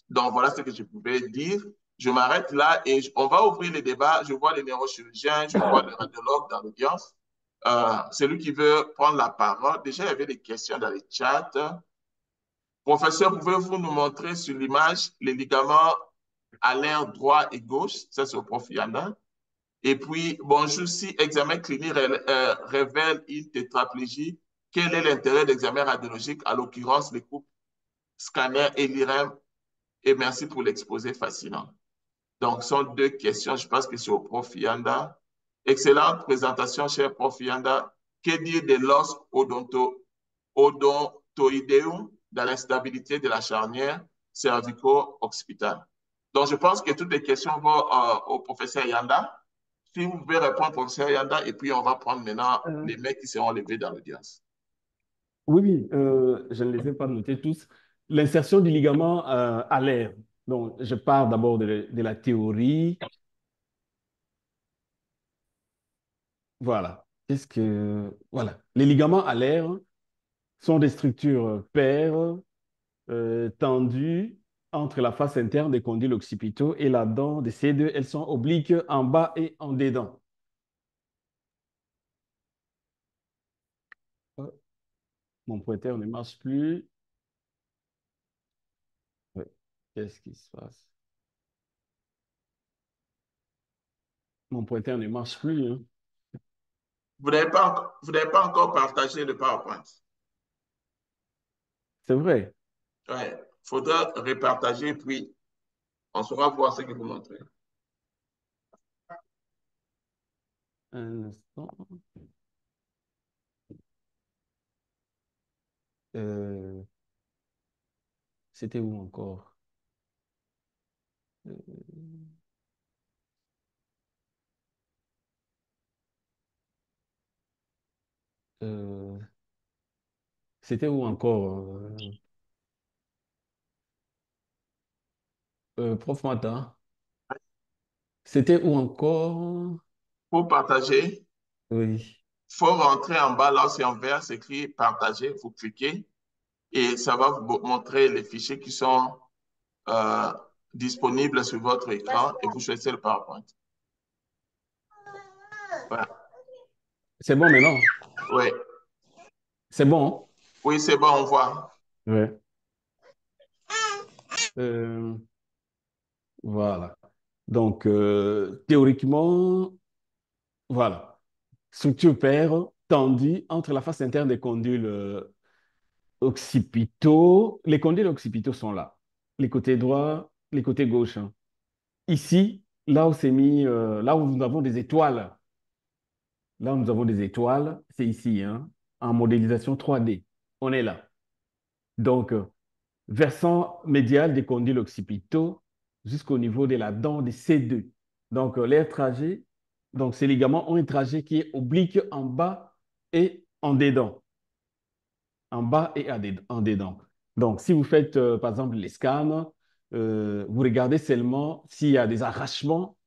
S1: Donc, voilà ce que je pouvais dire. Je m'arrête là et on va ouvrir le débat. Je vois les neurochirurgiens, je vois le radiologue dans l'audience. Celui qui veut prendre la parole. Déjà, il y avait des questions dans le chat. Professeur, pouvez-vous nous montrer sur l'image les ligaments alaires droit et gauche? Ça, c'est au prof Yanda. Et puis, bonjour, si examen clinique révèle une tétraplégie, quel est l'intérêt d'examen radiologique, à l'occurrence les coupes scanner et l'IRM? Et merci pour l'exposé fascinant. Donc, ce sont deux questions. Je pense que c'est au prof Yanda. Excellente présentation, cher prof Yanda. Que dire de l'os odontoïdeum dans l'instabilité de la charnière cervico-occipitale? Donc, je pense que toutes les questions vont au professeur Yanda. Si vous pouvez répondre, professeur Yanda, et puis on va prendre maintenant les mecs qui seront levés dans l'audience.
S2: Oui, oui, je ne les ai pas notés tous. L'insertion du ligament alaire. Donc, je pars d'abord de la théorie. Voilà. Voilà. Les ligaments alaires sont des structures paires tendues entre la face interne des condyles occipitaux et la dent de ces deux. Elles sont obliques en bas et en dedans. Mon pointeur ne marche plus. Ouais. Qu'est-ce qui se passe? Mon pointeur ne marche plus, hein.
S1: Vous n'avez pas encore partagé le PowerPoint.
S2: C'est vrai.
S1: Ouais. Il faudra repartager, puis on saura voir ce que vous montrez.
S2: Un instant. C'était où encore? Euh, euh, C'était où encore? Prof Mata. C'était où encore?
S1: Pour partager,
S2: Oui.
S1: il faut rentrer en bas, là c'est en vert, c'est écrit partager, vous cliquez et ça va vous montrer les fichiers qui sont euh, disponibles sur votre écran et vous choisissez le PowerPoint. Voilà.
S2: C'est bon maintenant?
S1: Oui,
S2: C'est bon?
S1: oui c'est bon, on voit.
S2: Ouais. Euh, voilà. Donc, théoriquement, voilà. Structure paire tendue entre la face interne des condyles occipitaux. Les condyles occipitaux sont là. Les côtés droits, les côtés gauches, hein. Ici, là où c'est mis, là où nous avons des étoiles, là où nous avons des étoiles, c'est ici, hein, en modélisation 3D. On est là. Donc, versant médial des condyles occipitaux jusqu'au niveau de la dent de C2. Donc, les trajets, donc ces ligaments ont un trajet qui est oblique en bas et en dedans. En bas et en dedans. Donc, si vous faites, par exemple, les scans, vous regardez seulement s'il y a des arrachements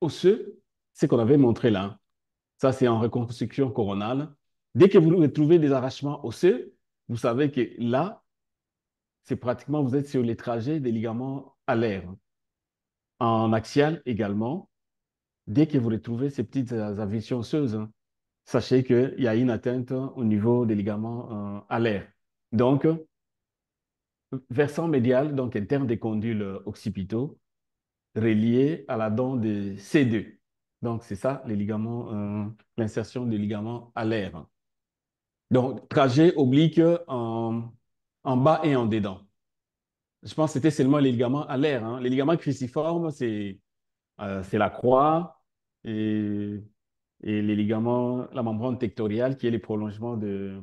S2: osseux, ce qu'on avait montré là, hein. Ça, c'est en reconstruction coronale. Dès que vous retrouvez des arrachements osseux, vous savez que là, c'est pratiquement, vous êtes sur les trajets des ligaments alaires. En axial également, dès que vous retrouvez ces petites avulsions osseuses, hein, sachez qu'il y a une atteinte au niveau des ligaments alaires. Donc, versant médial, donc interne des condyles occipitaux, relié à la dent de C2. Donc, c'est ça, les ligaments, l'insertion des ligaments alaires. Donc, trajet oblique en bas et en dedans. Je pense que c'était seulement les ligaments alaires, hein. Les ligaments cruciformes, c'est C'est la croix et, et les ligaments, la membrane tectoriale qui est le prolongement du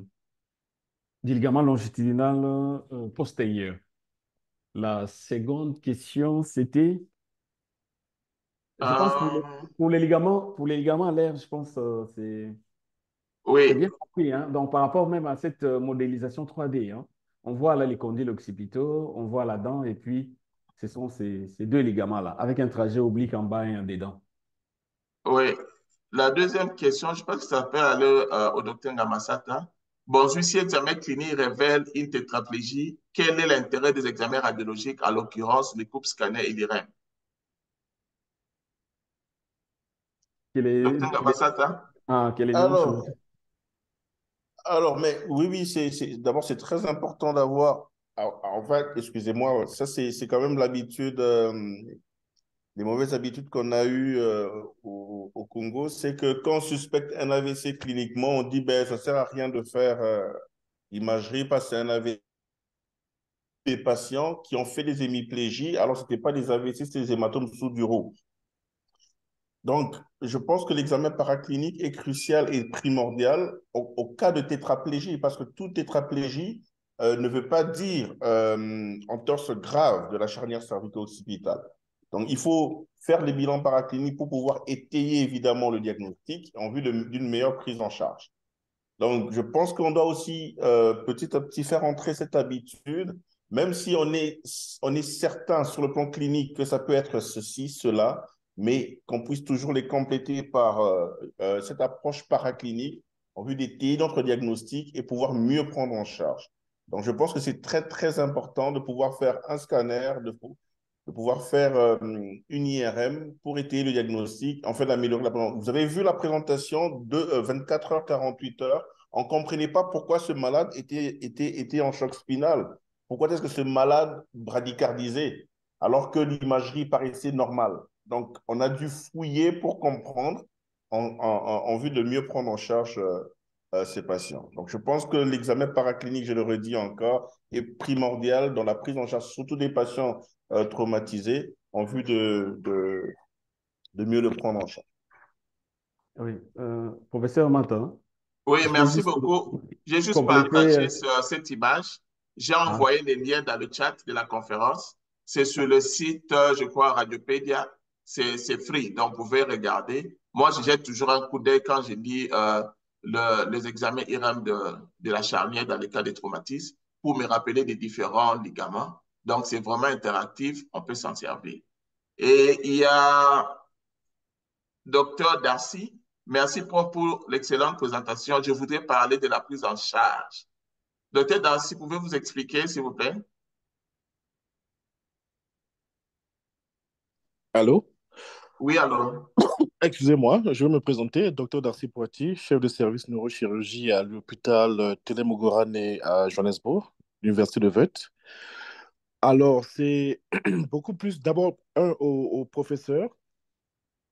S2: ligament longitudinal postérieur. La seconde question, c'était, je pense,
S1: Euh,
S2: pour les ligaments à l'air, je pense c'est
S1: oui,
S2: bien compris, hein. Donc, par rapport même à cette modélisation 3D, hein, on voit là les condyles occipitaux, on voit la dent, et puis ce sont ces deux ligaments-là, avec un trajet oblique en bas et un dedans.
S1: oui. La deuxième question, je pense que ça peut aller au docteur Ngamasata. Bonjour, si l'examen clinique révèle une tétraplégie, quel est l'intérêt des examens radiologiques, à l'occurrence les coupes scanner et l'IRM? Docteur Ngamasata?
S2: Quel est
S3: Alors, mais oui, oui, d'abord, c'est très important d'avoir, en fait, excusez-moi, ça, c'est quand même l'habitude, les mauvaises habitudes qu'on a eues au Congo, c'est que quand on suspecte un AVC cliniquement, on dit, ben, ça sert à rien de faire imagerie parce que c'est un AVC des patients qui ont fait des hémiplégies, alors ce n'était pas des AVC, c'était des hématomes sous-duraux. Donc, je pense que l'examen paraclinique est crucial et primordial au cas de tétraplégie, parce que toute tétraplégie ne veut pas dire entorse grave de la charnière cervico-occipitale. Donc, il faut faire les bilans paracliniques pour pouvoir étayer évidemment le diagnostic en vue d'une meilleure prise en charge. Donc, je pense qu'on doit aussi petit à petit faire entrer cette habitude, même si on est certain sur le plan clinique que ça peut être ceci, cela, mais qu'on puisse toujours les compléter par cette approche paraclinique en vue d'étayer notre diagnostic et pouvoir mieux prendre en charge. Donc, je pense que c'est très, très important de pouvoir faire un scanner, de pouvoir faire une IRM pour étayer le diagnostic, en fait, d'améliorer la présentation. Vous avez vu la présentation de 24 heures, 48 heures. On ne comprenait pas pourquoi ce malade était en choc spinal. Pourquoi est-ce que ce malade bradycardisait alors que l'imagerie paraissait normale? Donc, on a dû fouiller pour comprendre en vue de mieux prendre en charge ces patients. Donc, je pense que l'examen paraclinique, je le redis encore, est primordial dans la prise en charge, surtout des patients traumatisés, en vue de mieux le prendre en charge.
S2: Oui, professeur Martin,
S1: Oui,
S2: je vais
S1: merci
S2: juste
S1: beaucoup. J'ai juste
S2: compléter.
S1: partagé cette image. J'ai
S2: Ah,
S1: envoyé les liens dans le chat de la conférence. C'est sur le site, je crois, Radiopédia. C'est free, donc vous pouvez regarder. Moi, je jette toujours un coup d'œil quand je lis les examens IRM de la charnière dans le cas des traumatismes pour me rappeler des différents ligaments. Donc, c'est vraiment interactif, on peut s'en servir. Et il y a Docteur Darcy, merci pour l'excellente présentation. Je voudrais parler de la prise en charge. Docteur Darcy, pouvez-vous expliquer, s'il vous plaît?
S4: Allô?
S1: Oui, alors.
S4: Excusez-moi, je vais me présenter, Dr Darcy Poiti, chef de service neurochirurgie à l'hôpital Télémogorane à Johannesburg, l'université de Wits. Alors, c'est beaucoup plus d'abord au professeur.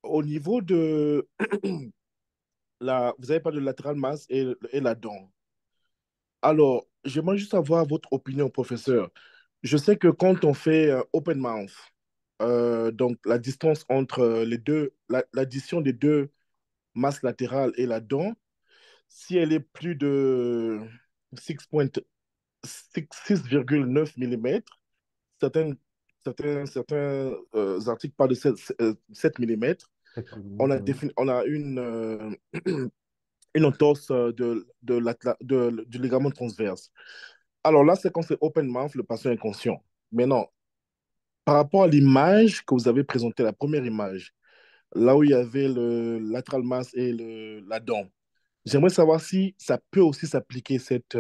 S4: Au niveau de vous avez parlé de latéral masse et la dent. Alors, j'aimerais juste avoir votre opinion, professeur. Je sais que quand on fait open mouth, donc la distance entre les deux, l'addition des deux masses latérales et la dent, si elle est plus de 6,9 mm, certains, certains articles parlent de 7 mm, on a une entorse du ligament transverse. Alors là, c'est quand c'est open mouth, le patient est inconscient. Maintenant, par rapport à l'image que vous avez présentée, la première image, là où il y avait le latéral mass et la dent, j'aimerais savoir si ça peut aussi s'appliquer cette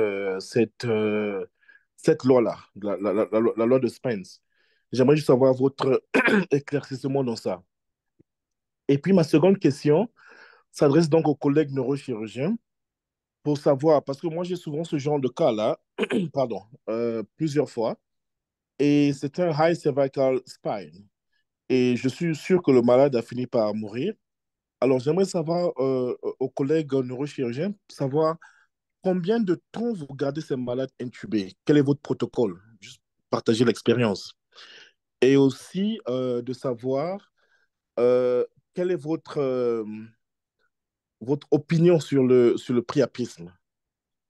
S4: loi-là, la loi de Spence. J'aimerais juste avoir votre éclaircissement dans ça. Et puis ma seconde question s'adresse donc aux collègues neurochirurgiens pour savoir, parce que moi j'ai souvent ce genre de cas-là, pardon, plusieurs fois, et c'est un high cervical spine. Et je suis sûr que le malade a fini par mourir. Alors j'aimerais savoir aux collègues neurochirurgiens, savoir combien de temps vous gardez ces malades intubés? Quel est votre protocole? Juste partager l'expérience. Et aussi de savoir quelle est votre opinion sur le priapisme?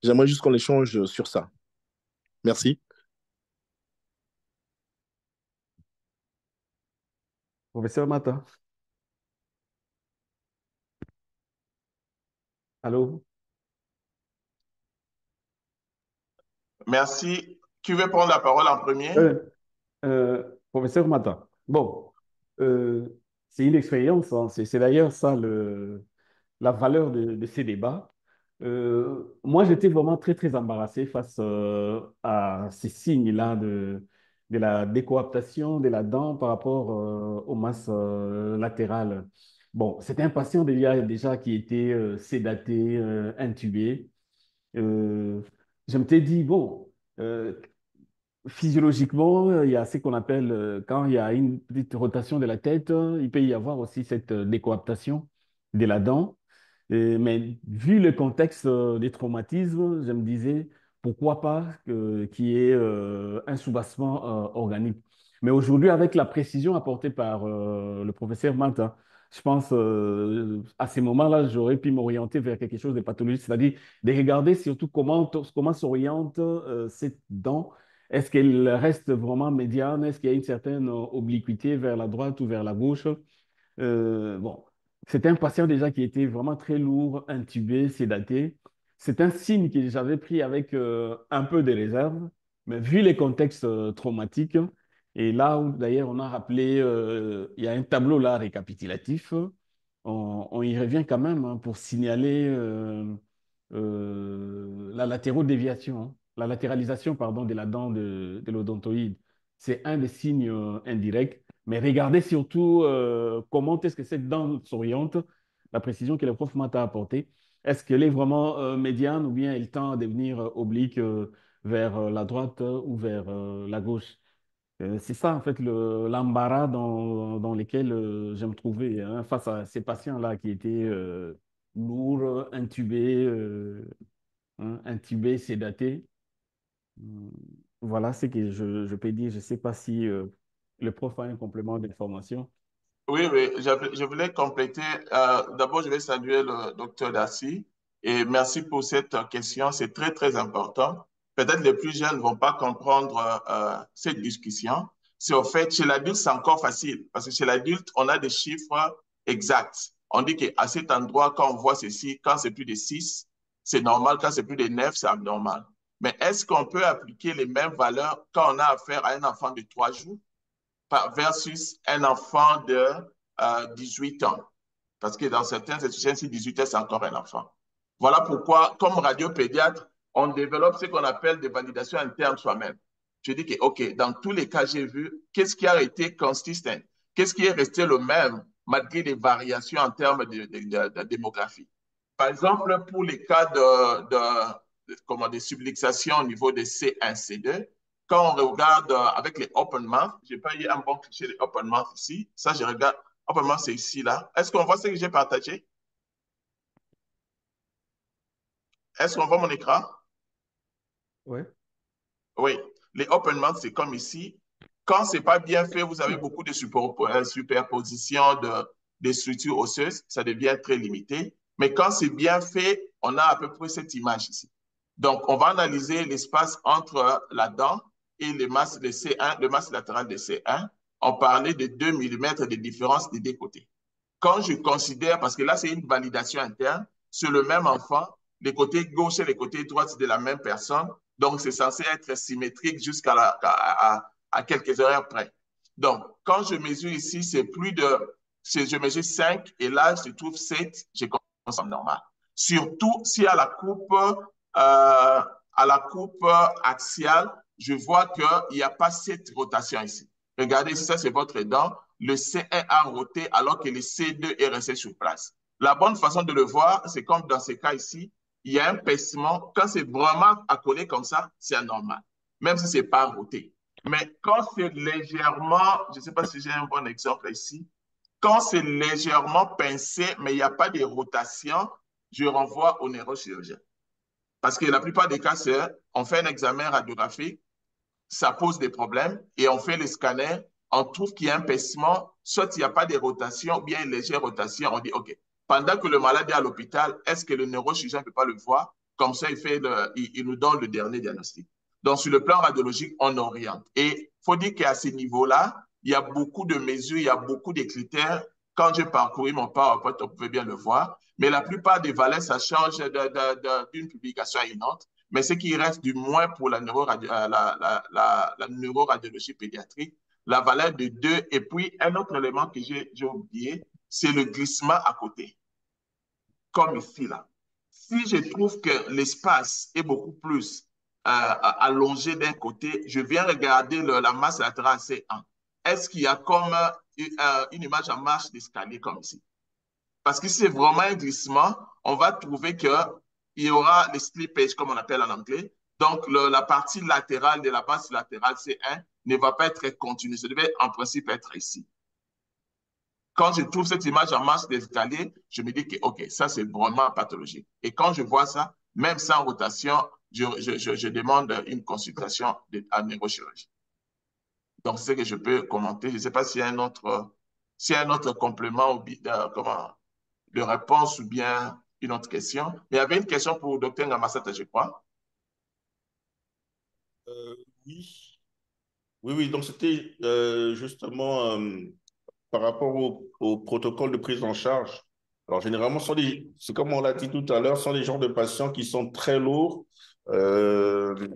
S4: J'aimerais juste qu'on échange sur ça. Merci.
S2: Professeur Mata, allô?
S1: Merci. Qui veut prendre la parole en premier?
S2: Professeur Mata, bon, euh, c'est une expérience, hein. C'est d'ailleurs ça la valeur de ces débats. Moi, j'étais vraiment très, très embarrassé face à ces signes-là de la décoaptation de la dent par rapport aux masses latérales. Bon, c'était un patient déjà qui était sédaté, intubé. Euh, je m'étais dit, bon, physiologiquement, il y a ce qu'on appelle, quand il y a une petite rotation de la tête, il peut y avoir aussi cette décoaptation de la dent. Mais vu le contexte des traumatismes, je me disais, pourquoi pas qu'il y ait un soubassement organique. Mais aujourd'hui, avec la précision apportée par le professeur Manta, je pense à ces moments-là, j'aurais pu m'orienter vers quelque chose de pathologique, c'est-à-dire de regarder surtout comment s'oriente cette dent. Est-ce qu'elle reste vraiment médiane? Est-ce qu'il y a une certaine obliquité vers la droite ou vers la gauche? Bon, c'était un patient déjà qui était vraiment très lourd, intubé, sédaté. C'est un signe que j'avais pris avec un peu de réserve, mais vu les contextes traumatiques, et là où d'ailleurs on a rappelé, il y a un tableau là récapitulatif, on y revient quand même hein, pour signaler la latérodéviation, hein, la latéralisation pardon, de la dent de l'odontoïde. C'est un des signes indirects. Mais regardez surtout comment est-ce que cette dent s'oriente, la précision que le prof m'a apportée. Est-ce qu'elle est vraiment médiane ou bien elle tend à devenir oblique vers la droite ou vers la gauche? C'est ça, en fait, l'embarras dans lequel je me trouvais hein, face à ces patients-là qui étaient lourds, intubés, sédatés. Hum, Voilà ce que je peux dire. Je ne sais pas si le prof a un complément d'information.
S1: Oui, oui, je voulais compléter. D'abord, je vais saluer le docteur Dassi et merci pour cette question. C'est très, très important. Peut-être les plus jeunes ne vont pas comprendre cette discussion. C'est au fait, chez l'adulte, c'est encore facile parce que chez l'adulte, on a des chiffres exacts. On dit qu'à cet endroit, quand on voit ceci, quand c'est plus de 6, c'est normal. Quand c'est plus de 9, c'est abnormal. Mais est-ce qu'on peut appliquer les mêmes valeurs quand on a affaire à un enfant de 3 jours? Versus un enfant de 18 ans. Parce que dans certaines institutions, si 18 ans, c'est encore un enfant. Voilà pourquoi, comme radiopédiatre, on développe ce qu'on appelle des validations internes soi-même. Je dis que, OK, dans tous les cas, j'ai vu qu'est-ce qui a été consistent, qu'est-ce qui est resté le même malgré les variations en termes de démographie. Par exemple, pour les cas de subluxation au niveau de C1, C2, quand on regarde avec les open mouth, je n'ai pas eu un bon cliché de open mouth ici. Ça, je regarde. Open mouth, c'est ici, là. Est-ce qu'on voit ce que j'ai partagé? Est-ce qu'on voit mon écran?
S2: Ouais.
S1: Oui. Les open mouth, c'est comme ici. Quand ce n'est pas bien fait, vous avez beaucoup de superpositions des structures osseuses. Ça devient très limité. Mais quand c'est bien fait, on a à peu près cette image ici. Donc, on va analyser l'espace entre la dent et le masse latéral de C1. On parlait de 2 mm de différence des deux côtés. Quand je considère, parce que là, c'est une validation interne, sur le même enfant, les côtés gauche et les côtés droit, c'est de la même personne. Donc, c'est censé être symétrique jusqu'à à quelques heures près. Donc, quand je mesure ici, c'est plus de, je mesure 5 et là, je trouve 7, je consomme normal. Surtout si à la coupe axiale, je vois qu'il n'y a pas cette rotation ici. Regardez, si ça, c'est votre dent, le C1 a roté alors que le C2 est resté sur place. La bonne façon de le voir, c'est comme dans ce cas ici, il y a un pincement. Quand c'est vraiment accolé comme ça, c'est anormal, même si ce n'est pas roté. Mais quand c'est légèrement, je ne sais pas si j'ai un bon exemple ici, quand c'est légèrement pincé, mais il n'y a pas de rotation, je renvoie au neurochirurgien. Parce que la plupart des cas, c'est on fait un examen radiographique, ça pose des problèmes et on fait les scanners on trouve qu'il y a un paissement, soit il n'y a pas de rotation, ou bien une légère rotation, on dit, OK, pendant que le malade est à l'hôpital, est-ce que le neurochirurgien ne peut pas le voir? Comme ça, il nous donne le dernier diagnostic. Donc, sur le plan radiologique, on oriente. Et il faut dire qu'à ce niveau-là, il y a beaucoup de mesures, il y a beaucoup de critères. Quand j'ai parcouru mon PowerPoint, on pouvait bien le voir. Mais la plupart des valeurs, ça change d'une publication à une autre. Mais ce qui reste du moins pour la neuroradiologie pédiatrique, la valeur de 2. Et puis, un autre élément que j'ai oublié, c'est le glissement à côté. Comme ici, là. Si je trouve que l'espace est beaucoup plus allongé d'un côté, je viens regarder la masse latérale C1. Est-ce qu'il y a comme une image en marche d'escalier comme ici? Parce que si c'est vraiment un glissement, on va trouver qu'il y aura le slippage, comme on appelle en anglais. Donc, la partie latérale de la base latérale C1 ne va pas être continue. Ça devait en principe être ici. Quand je trouve cette image en marche d'escalier, je me dis que, OK, ça, c'est vraiment pathologique. Et quand je vois ça, même sans rotation, je demande une consultation à neurochirurgien. Donc, c'est ce que je peux commenter. Je ne sais pas s'il y a un autre complément ou de réponse ou bien une autre question. Mais il y avait une question pour le docteur Ngamassata, je crois.
S3: Oui. Oui. Donc, c'était justement par rapport au protocole de prise en charge. Alors, généralement, c'est comme on l'a dit tout à l'heure, ce sont des genres de patients qui sont très lourds. Euh,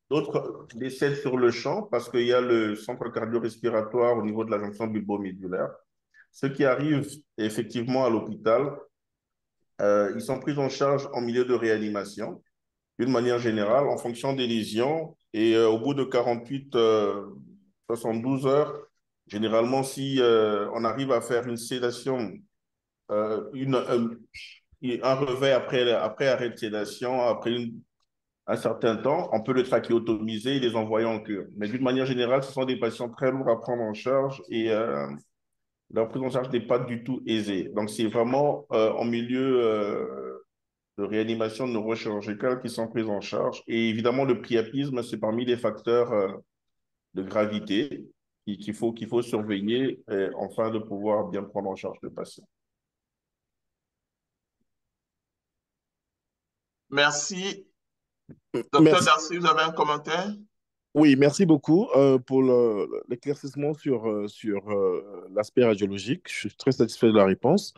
S3: D'autres décèdent sur le champ parce qu'il y a le centre cardio-respiratoire au niveau de la jonction bulbo-médulaire. Ceux qui arrivent effectivement à l'hôpital, ils sont pris en charge en milieu de réanimation, d'une manière générale, en fonction des lésions. Et au bout de 48, 72 heures, généralement, si on arrive à faire une sédation, un réveil après arrêt de sédation, après un certain temps, on peut le trachéotomiser et les envoyer en cure. Mais d'une manière générale, ce sont des patients très lourds à prendre en charge et leur prise en charge n'est pas du tout aisée. Donc, c'est vraiment en milieu de réanimation neurochirurgicale qui sont prises en charge. Et évidemment, le priapisme, c'est parmi les facteurs de gravité qu'il faut surveiller afin de pouvoir bien prendre en charge le patient.
S1: Merci. Docteur
S4: Merci.
S1: Darcy, vous avez un commentaire?
S4: Oui, merci beaucoup pour l'éclaircissement sur l'aspect radiologique. Je suis très satisfait de la réponse.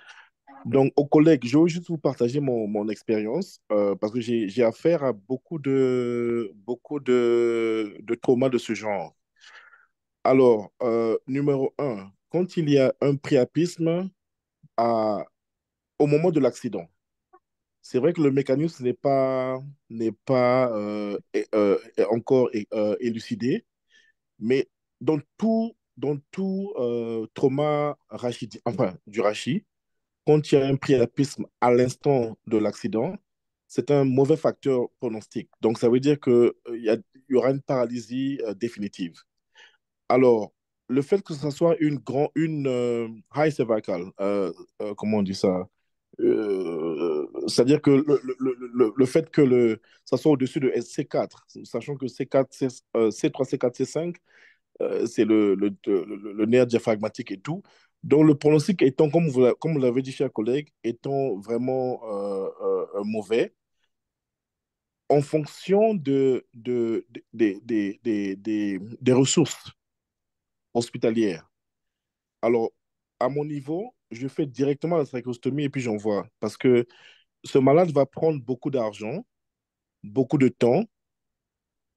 S4: Donc, aux collègues, je veux juste vous partager mon expérience parce que j'ai affaire à beaucoup de traumas de ce genre. Alors, numéro un, quand il y a un priapisme au moment de l'accident, c'est vrai que le mécanisme n'est pas encore élucidé, mais dans tout trauma enfin, du rachis, quand il y a un priapisme à l'instant de l'accident, c'est un mauvais facteur pronostic. Donc, ça veut dire qu'il y aura une paralysie définitive. Alors, le fait que ce soit une high cervical, comment on dit ça? C'est-à-dire que le fait que ça soit au-dessus de C4, sachant que C4, C3, C4, C5, c'est le nerf diaphragmatique et tout. Donc, le pronostic étant, comme vous l'avez dit, cher collègue, étant vraiment mauvais, en fonction des ressources hospitalières. Alors, à mon niveau, je fais directement la trachéostomie et puis j'envoie. Parce que ce malade va prendre beaucoup d'argent, beaucoup de temps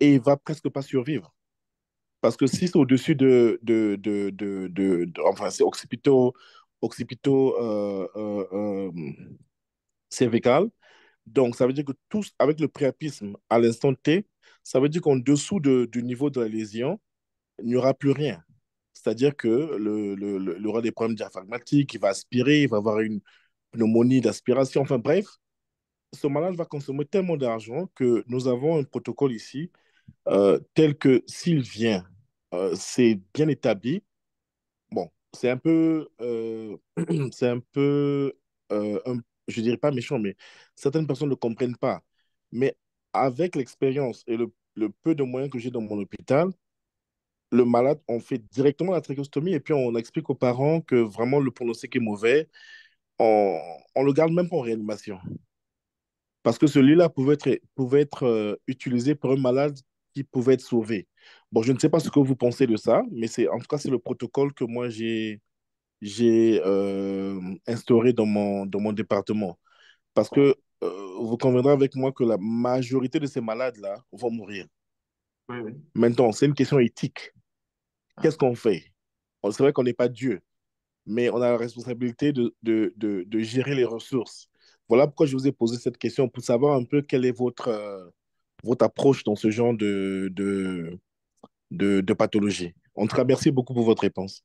S4: et il va presque pas survivre. Parce que si c'est au-dessus enfin, c'est occipito cervical, donc ça veut dire que tous, avec le priapisme à l'instant T, ça veut dire qu'en dessous du niveau de la lésion, il n'y aura plus rien. C'est-à-dire que il aura des problèmes diaphragmatiques, il va aspirer, il va avoir une pneumonie d'aspiration. Enfin bref, ce malade va consommer tellement d'argent que nous avons un protocole ici tel que s'il vient, c'est bien établi. Bon, c'est un peu je dirais pas méchant, mais certaines personnes ne comprennent pas. Mais avec l'expérience et le peu de moyens que j'ai dans mon hôpital, le malade, on fait directement la trachéostomie et puis on explique aux parents que vraiment le pronostic est mauvais. On le garde même pas en réanimation. Parce que celui-là pouvait être utilisé pour un malade qui pouvait être sauvé. Bon, je ne sais pas ce que vous pensez de ça, mais en tout cas, c'est le protocole que moi j'ai instauré dans mon département. Parce que vous conviendrez avec moi que la majorité de ces malades-là vont mourir.
S1: Oui, oui.
S4: Maintenant, c'est une question éthique. Qu'est-ce qu'on fait? C'est vrai qu'on n'est pas Dieu, mais on a la responsabilité de gérer les ressources. Voilà pourquoi je vous ai posé cette question, pour savoir un peu quelle est votre approche dans ce genre de pathologie. En tout cas, merci beaucoup pour votre réponse.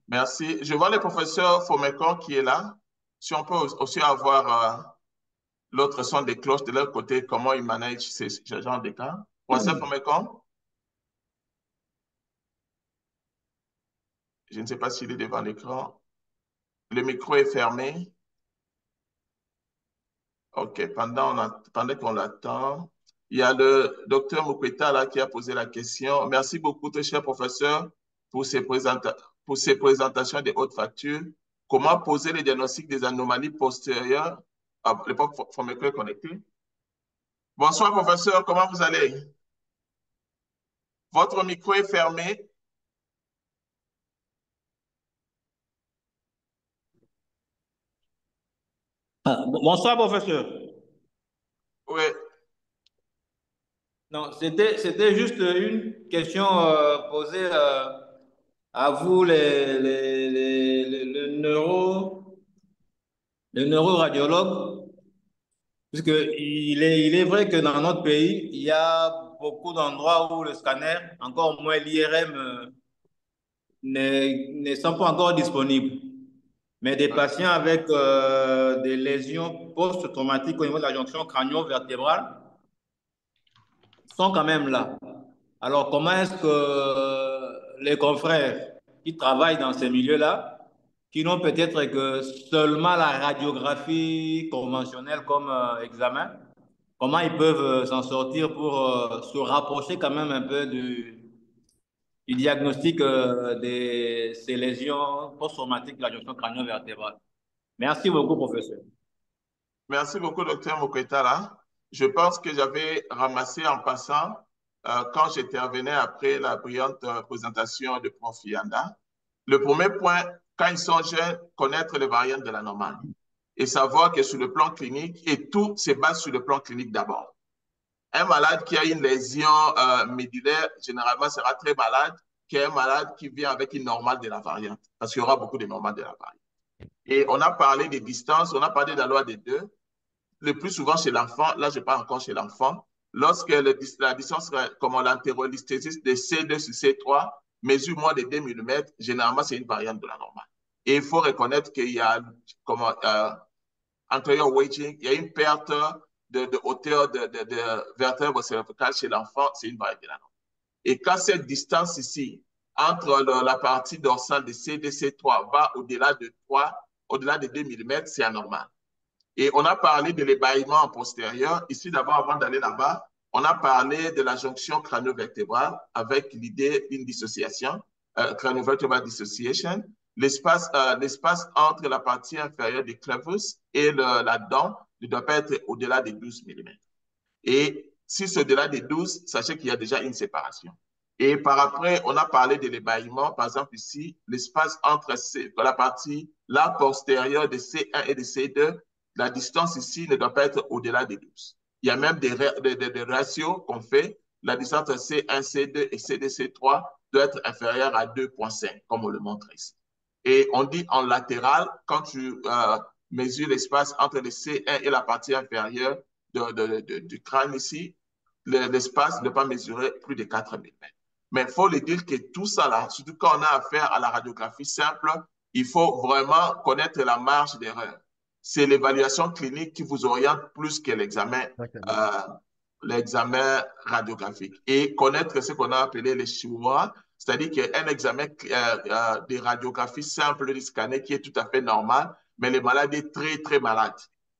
S1: Merci. Je vois le professeur Fomekon qui est là. Si on peut aussi avoir l'autre son des cloches de leur côté, comment ils managent ce genre de cas. Professeur Fomekon, je ne sais pas s'il est devant l'écran. Le micro est fermé. OK. Pendant qu'on l'attend, il y a le docteur Mukweta là qui a posé la question. Merci beaucoup, très cher professeur, pour pour ces présentations des hautes factures. Comment poser le diagnostic des anomalies postérieures? À l'époque, il faut me connecter. Bonsoir, professeur. Comment vous allez? Votre micro est fermé.
S5: Bonsoir, professeur.
S1: Oui.
S5: Non, c'était juste une question posée à vous, les neuroradiologues, puisque il est vrai que dans notre pays, il y a beaucoup d'endroits où le scanner, encore moins l'IRM, ne sont pas encore disponibles. Mais des patients avec des lésions post-traumatiques au niveau de la jonction crânio-vertébrale sont quand même là. Alors, comment est-ce que les confrères qui travaillent dans ces milieux-là, qui n'ont peut-être que seulement la radiographie conventionnelle comme examen, comment ils peuvent s'en sortir pour se rapprocher quand même un peu du diagnostic de ces lésions post-traumatiques de la jonction crânio-vertébrale? Merci beaucoup, professeur.
S1: Merci beaucoup, docteur Mukweta là. Je pense que j'avais ramassé en passant quand j'intervenais après la brillante présentation de Prof. Yanda. Le premier point, quand ils sont jeunes, connaître les variantes de la normale et savoir que sur le plan clinique, et tout se base sur le plan clinique d'abord. Un malade qui a une lésion médulaire, généralement, sera très malade qu'un malade qui vient avec une normale de la variante, parce qu'il y aura beaucoup de normales de la variante. Et on a parlé des distances, on a parlé de la loi des deux. Le plus souvent chez l'enfant, là je parle encore chez l'enfant, lorsque la distance, comme l'antérolisthésis de C2 sur C3 mesure moins de 2 mm, généralement c'est une variante de la normale. Et il faut reconnaître qu'il y a, comme anterior weighting, il y a une perte de hauteur de vertèbre cervicale chez l'enfant, c'est une variante de la normale. Et quand cette distance ici, entre la partie dorsale de C2 C3 va au-delà de 3, au-delà de 2 mm, c'est anormal. Et on a parlé de l'ébaillement en postérieur. Ici, d'abord, avant d'aller là-bas, on a parlé de la jonction crânio-vertébrale avec l'idée d'une dissociation, crânio-vertebral dissociation. L'espace entre la partie inférieure du clavus et la dent ne doit pas être au-delà de 12 mm. Et si c'est au-delà de 12, sachez qu'il y a déjà une séparation. Et par après, on a parlé de l'ébaillement. Par exemple, ici, l'espace entre la partie là postérieure de C1 et de C2, la distance ici ne doit pas être au-delà de 12. Il y a même des ratios qu'on fait. La distance entre C1, C2 et C2, C3 doit être inférieure à 2,5, comme on le montre ici. Et on dit en latéral, quand tu mesures l'espace entre le C1 et la partie inférieure du crâne ici, l'espace ne doit pas mesurer plus de 4 mm. Mais il faut le dire que tout ça là, surtout quand on a affaire à la radiographie simple, il faut vraiment connaître la marge d'erreur. C'est l'évaluation clinique qui vous oriente plus que l'examen radiographique. Et connaître ce qu'on a appelé les chihuahuas, c'est-à-dire qu'un examen de radiographie simple du scanner qui est tout à fait normal, mais le malade est très, très malade,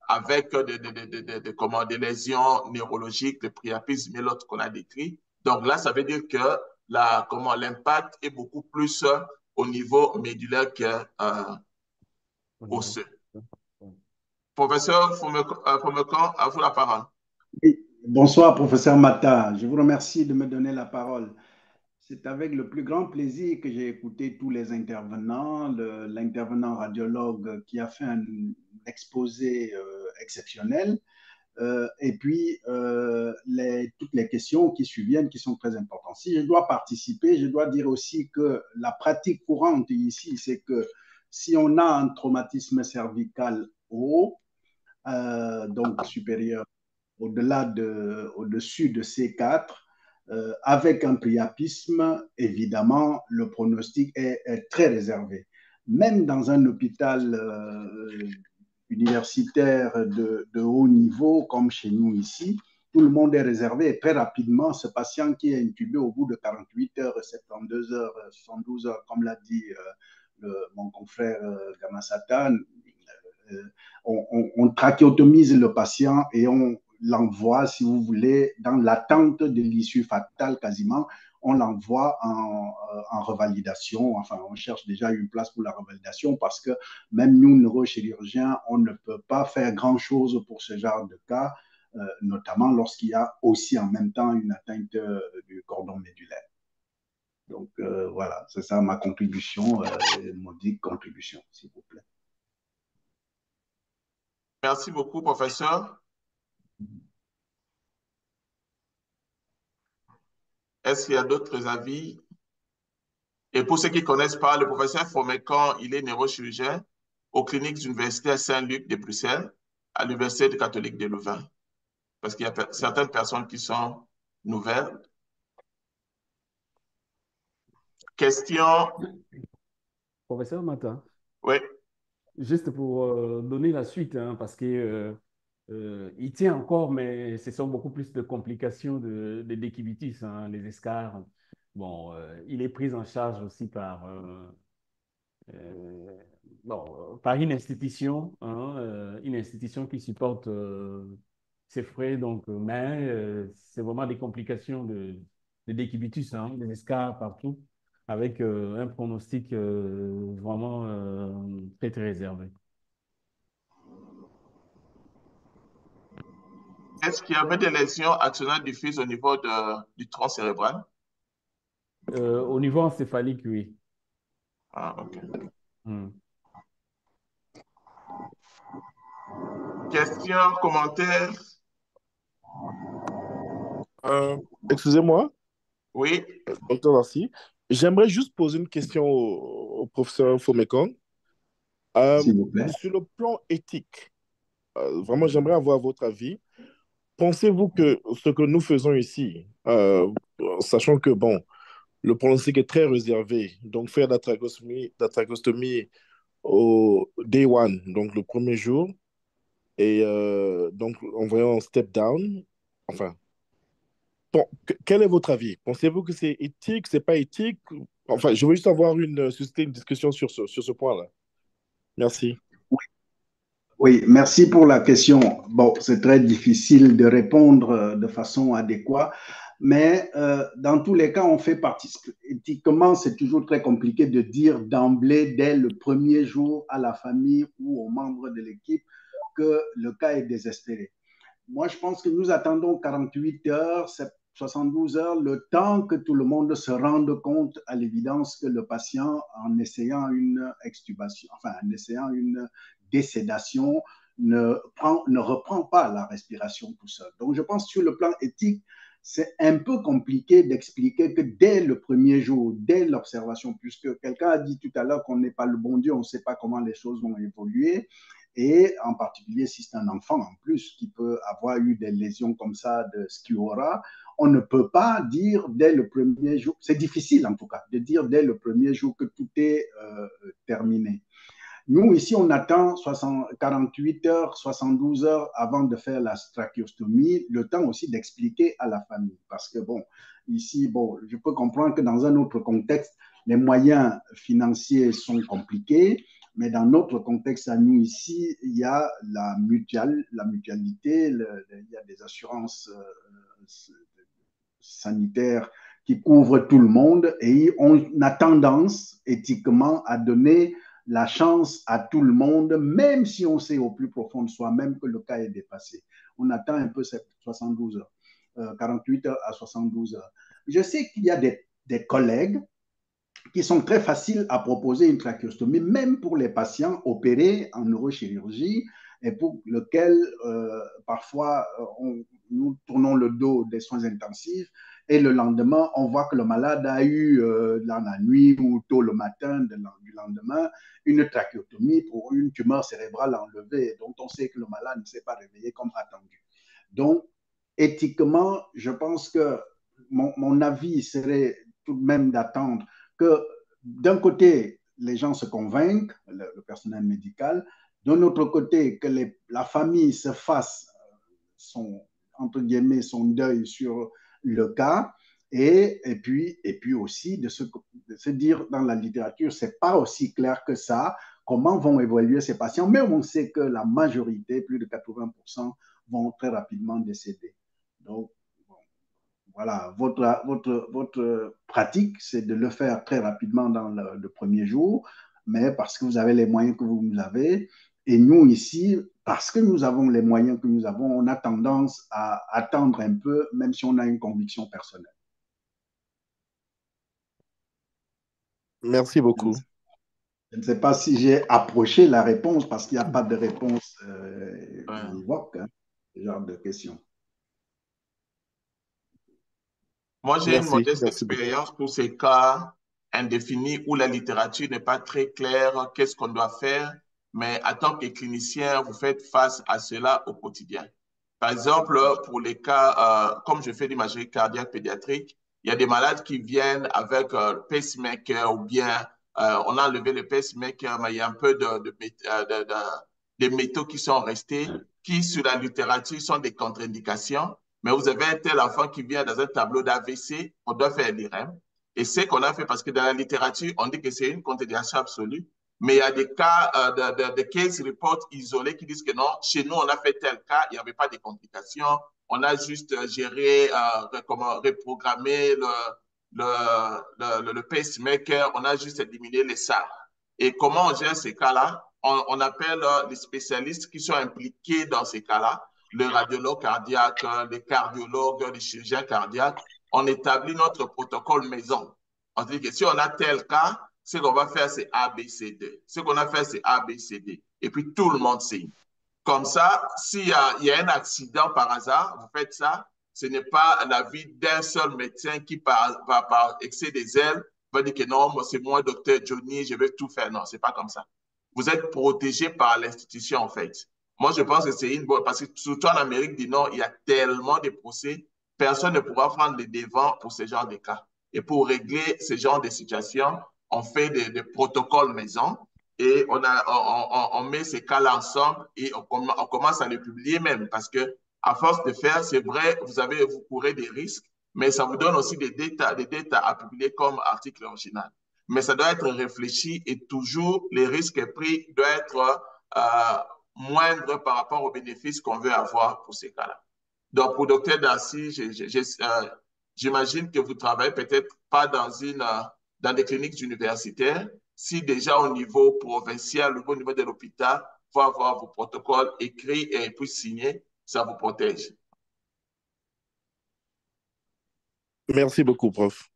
S1: avec des lésions neurologiques, le priapisme et l'autre qu'on a décrit. Donc là, ça veut dire que comment l'impact est beaucoup plus au niveau médulaire osseux. Professeur Fomecan, à vous la parole.
S6: Oui. Bonsoir, professeur Mata. Je vous remercie de me donner la parole. C'est avec le plus grand plaisir que j'ai écouté tous les intervenants, l'intervenant radiologue qui a fait un exposé exceptionnel, et puis toutes les questions qui suiviennent qui sont très importantes. Si je dois participer, je dois dire aussi que la pratique courante ici, c'est que si on a un traumatisme cervical haut, donc supérieur, au-dessus de C4, avec un priapisme, évidemment, le pronostic est très réservé. Même dans un hôpital universitaire de haut niveau, comme chez nous ici, tout le monde est réservé et très rapidement, ce patient qui est intubé au bout de 48 heures, 72 heures, 72 heures, comme l'a dit mon confrère Gamasatan, on trachéotomise le patient et on l'envoie, si vous voulez, dans l'attente de l'issue fatale quasiment, on l'envoie en revalidation. Enfin, on cherche déjà une place pour la revalidation parce que même nous, neurochirurgiens, on ne peut pas faire grand-chose pour ce genre de cas, notamment lorsqu'il y a aussi en même temps une atteinte du cordon médulaire. Donc voilà, c'est ça ma contribution, modique contribution, s'il vous plaît.
S1: Merci beaucoup, professeur. Est-ce qu'il y a d'autres avis? Et pour ceux qui ne connaissent pas, le professeur Fomecan, il est neurochirurgien aux cliniques universitaires Saint-Luc de Bruxelles, à l'Université catholique de Louvain. Parce qu'il y a certaines personnes qui sont nouvelles. Question?
S2: Professeur Mata.
S1: Oui.
S2: Juste pour donner la suite, hein, parce que il tient encore, mais ce sont beaucoup plus de complications de décubitus, hein, les escarres. Bon, il est pris en charge aussi euh, par une institution qui supporte ses frais, donc, mais c'est vraiment des complications de décubitus, hein, des escarres partout, avec un pronostic vraiment très, très réservé.
S1: Est-ce qu'il y avait des lésions axonales diffuses au niveau du tronc cérébral?
S2: Au niveau encéphalique, oui.
S1: Ah, OK. Question, commentaire?
S4: Excusez-moi.
S1: Oui.
S4: Docteur Larcy. J'aimerais juste poser une question au professeur Fomecan.
S6: S'il vous plaît.
S4: Sur le plan éthique, vraiment, j'aimerais avoir votre avis. Pensez-vous que ce que nous faisons ici, sachant que, bon, le pronostic est très réservé, donc faire la trachéostomie au day one, donc le premier jour, et donc en voyant un step down, enfin, bon, quel est votre avis? Pensez-vous que c'est éthique, c'est pas éthique? Enfin, je veux juste susciter une discussion sur ce point-là. Merci.
S6: Oui, merci pour la question. Bon, c'est très difficile de répondre de façon adéquate, mais dans tous les cas, on fait partie. Éthiquement, c'est toujours très compliqué de dire d'emblée, dès le premier jour, à la famille ou aux membres de l'équipe que le cas est désespéré. Moi, je pense que nous attendons 48 heures, 72 heures, le temps que tout le monde se rende compte à l'évidence que le patient, en essayant une extubation, enfin, en essayant une désédation, ne reprend pas la respiration tout seul. Donc, je pense que sur le plan éthique, c'est un peu compliqué d'expliquer que dès le premier jour, dès l'observation, puisque quelqu'un a dit tout à l'heure qu'on n'est pas le bon Dieu, on ne sait pas comment les choses vont évoluer, et en particulier si c'est un enfant en plus qui peut avoir eu des lésions comme ça de sciura, on ne peut pas dire dès le premier jour, c'est difficile en tout cas, de dire dès le premier jour que tout est terminé. Nous, ici, on attend 48 heures, 72 heures avant de faire la trachéostomie, le temps aussi d'expliquer à la famille. Parce que, bon, ici, bon, je peux comprendre que dans un autre contexte, les moyens financiers sont compliqués, mais dans notre contexte à nous ici, il y a la mutualité, il y a des assurances sanitaires qui couvre tout le monde et on a tendance éthiquement à donner la chance à tout le monde, même si on sait au plus profond de soi-même que le cas est dépassé. On attend un peu cette 72 heures, 48 heures à 72 heures. Je sais qu'il y a des collègues qui sont très faciles à proposer une trachéostomie, même pour les patients opérés en neurochirurgie et pour lesquels parfois nous tournons le dos des soins intensifs et le lendemain, on voit que le malade a eu dans la nuit ou tôt le matin du lendemain une trachéotomie pour une tumeur cérébrale enlevée dont on sait que le malade ne s'est pas réveillé comme attendu. Donc, éthiquement, je pense que mon avis serait tout de même d'attendre que d'un côté, les gens se convainquent, le personnel médical, d'un autre côté, que la famille se fasse entre guillemets, son deuil sur le cas, et puis aussi de se dire dans la littérature, c'est pas aussi clair que ça, comment vont évoluer ces patients, mais on sait que la majorité, plus de 80%, vont très rapidement décéder. Donc, voilà, votre pratique, c'est de le faire très rapidement dans le premier jour, mais parce que vous avez les moyens que vous avez. Et nous, ici, parce que nous avons les moyens que nous avons, on a tendance à attendre un peu, même si on a une conviction personnelle.
S4: Merci beaucoup.
S6: Je ne sais pas si j'ai approché la réponse, parce qu'il n'y a pas de réponse univoque, hein, ce genre de questions.
S1: Moi, j'ai une modeste
S4: Merci beaucoup.
S1: expérience pour ces cas indéfinis où la littérature n'est pas très claire, qu'est-ce qu'on doit faire, mais en tant que clinicien, vous faites face à cela au quotidien. Par exemple, pour les cas, comme je fais l'imagerie cardiaque pédiatrique, il y a des malades qui viennent avec le pacemaker ou bien on a enlevé le pacemaker, mais il y a un peu de métaux qui sont restés, qui sur la littérature sont des contre-indications. Mais vous avez un tel enfant qui vient dans un tableau d'AVC, on doit faire l'IREM. Et c'est qu'on a fait parce que dans la littérature, on dit que c'est une contre-indication absolue. Mais il y a des cas de case reports isolés qui disent que non, chez nous, on a fait tel cas, il n'y avait pas de complications. On a juste géré, comment reprogrammer le pacemaker, on a juste éliminé les SAR. Et comment on gère ces cas-là? On appelle les spécialistes qui sont impliqués dans ces cas-là, le radiologue cardiaque, les cardiologues, les chirurgiens cardiaques. On établit notre protocole maison. On dit que si on a tel cas, ce qu'on va faire, c'est A, B, C, D. Ce qu'on a fait, c'est A, B, C, D. Et puis, tout le monde signe. Comme ça, s'il y a un accident par hasard, vous faites ça, ce n'est pas l'avis d'un seul médecin qui, par excès des ailes, va dire que non, c'est moi, docteur Johnny, je vais tout faire. Non, ce n'est pas comme ça. Vous êtes protégé par l'institution, en fait. Moi, je pense que c'est une bonne... Parce que surtout en Amérique du Nord, il y a tellement de procès, personne ne pourra prendre les devants pour ce genre de cas. Et pour régler ce genre de situation, on fait des protocoles maison et on met ces cas-là ensemble et on commence à les publier même parce que à force de faire, c'est vrai, vous courez des risques, mais ça vous donne aussi des data à publier comme article original. Mais ça doit être réfléchi et toujours les risques pris doivent être moindres par rapport aux bénéfices qu'on veut avoir pour ces cas-là. Donc, pour Dr Darcy, j'imagine que vous travaillez peut-être pas dans des cliniques universitaires. Si déjà au niveau provincial, au niveau de l'hôpital, il faut avoir vos protocoles écrits et puis signés, ça vous protège.
S4: Merci beaucoup, prof.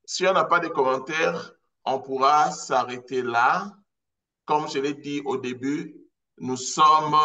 S1: Si on n'a pas de commentaires, on pourra s'arrêter là. Comme je l'ai dit au début, nous sommes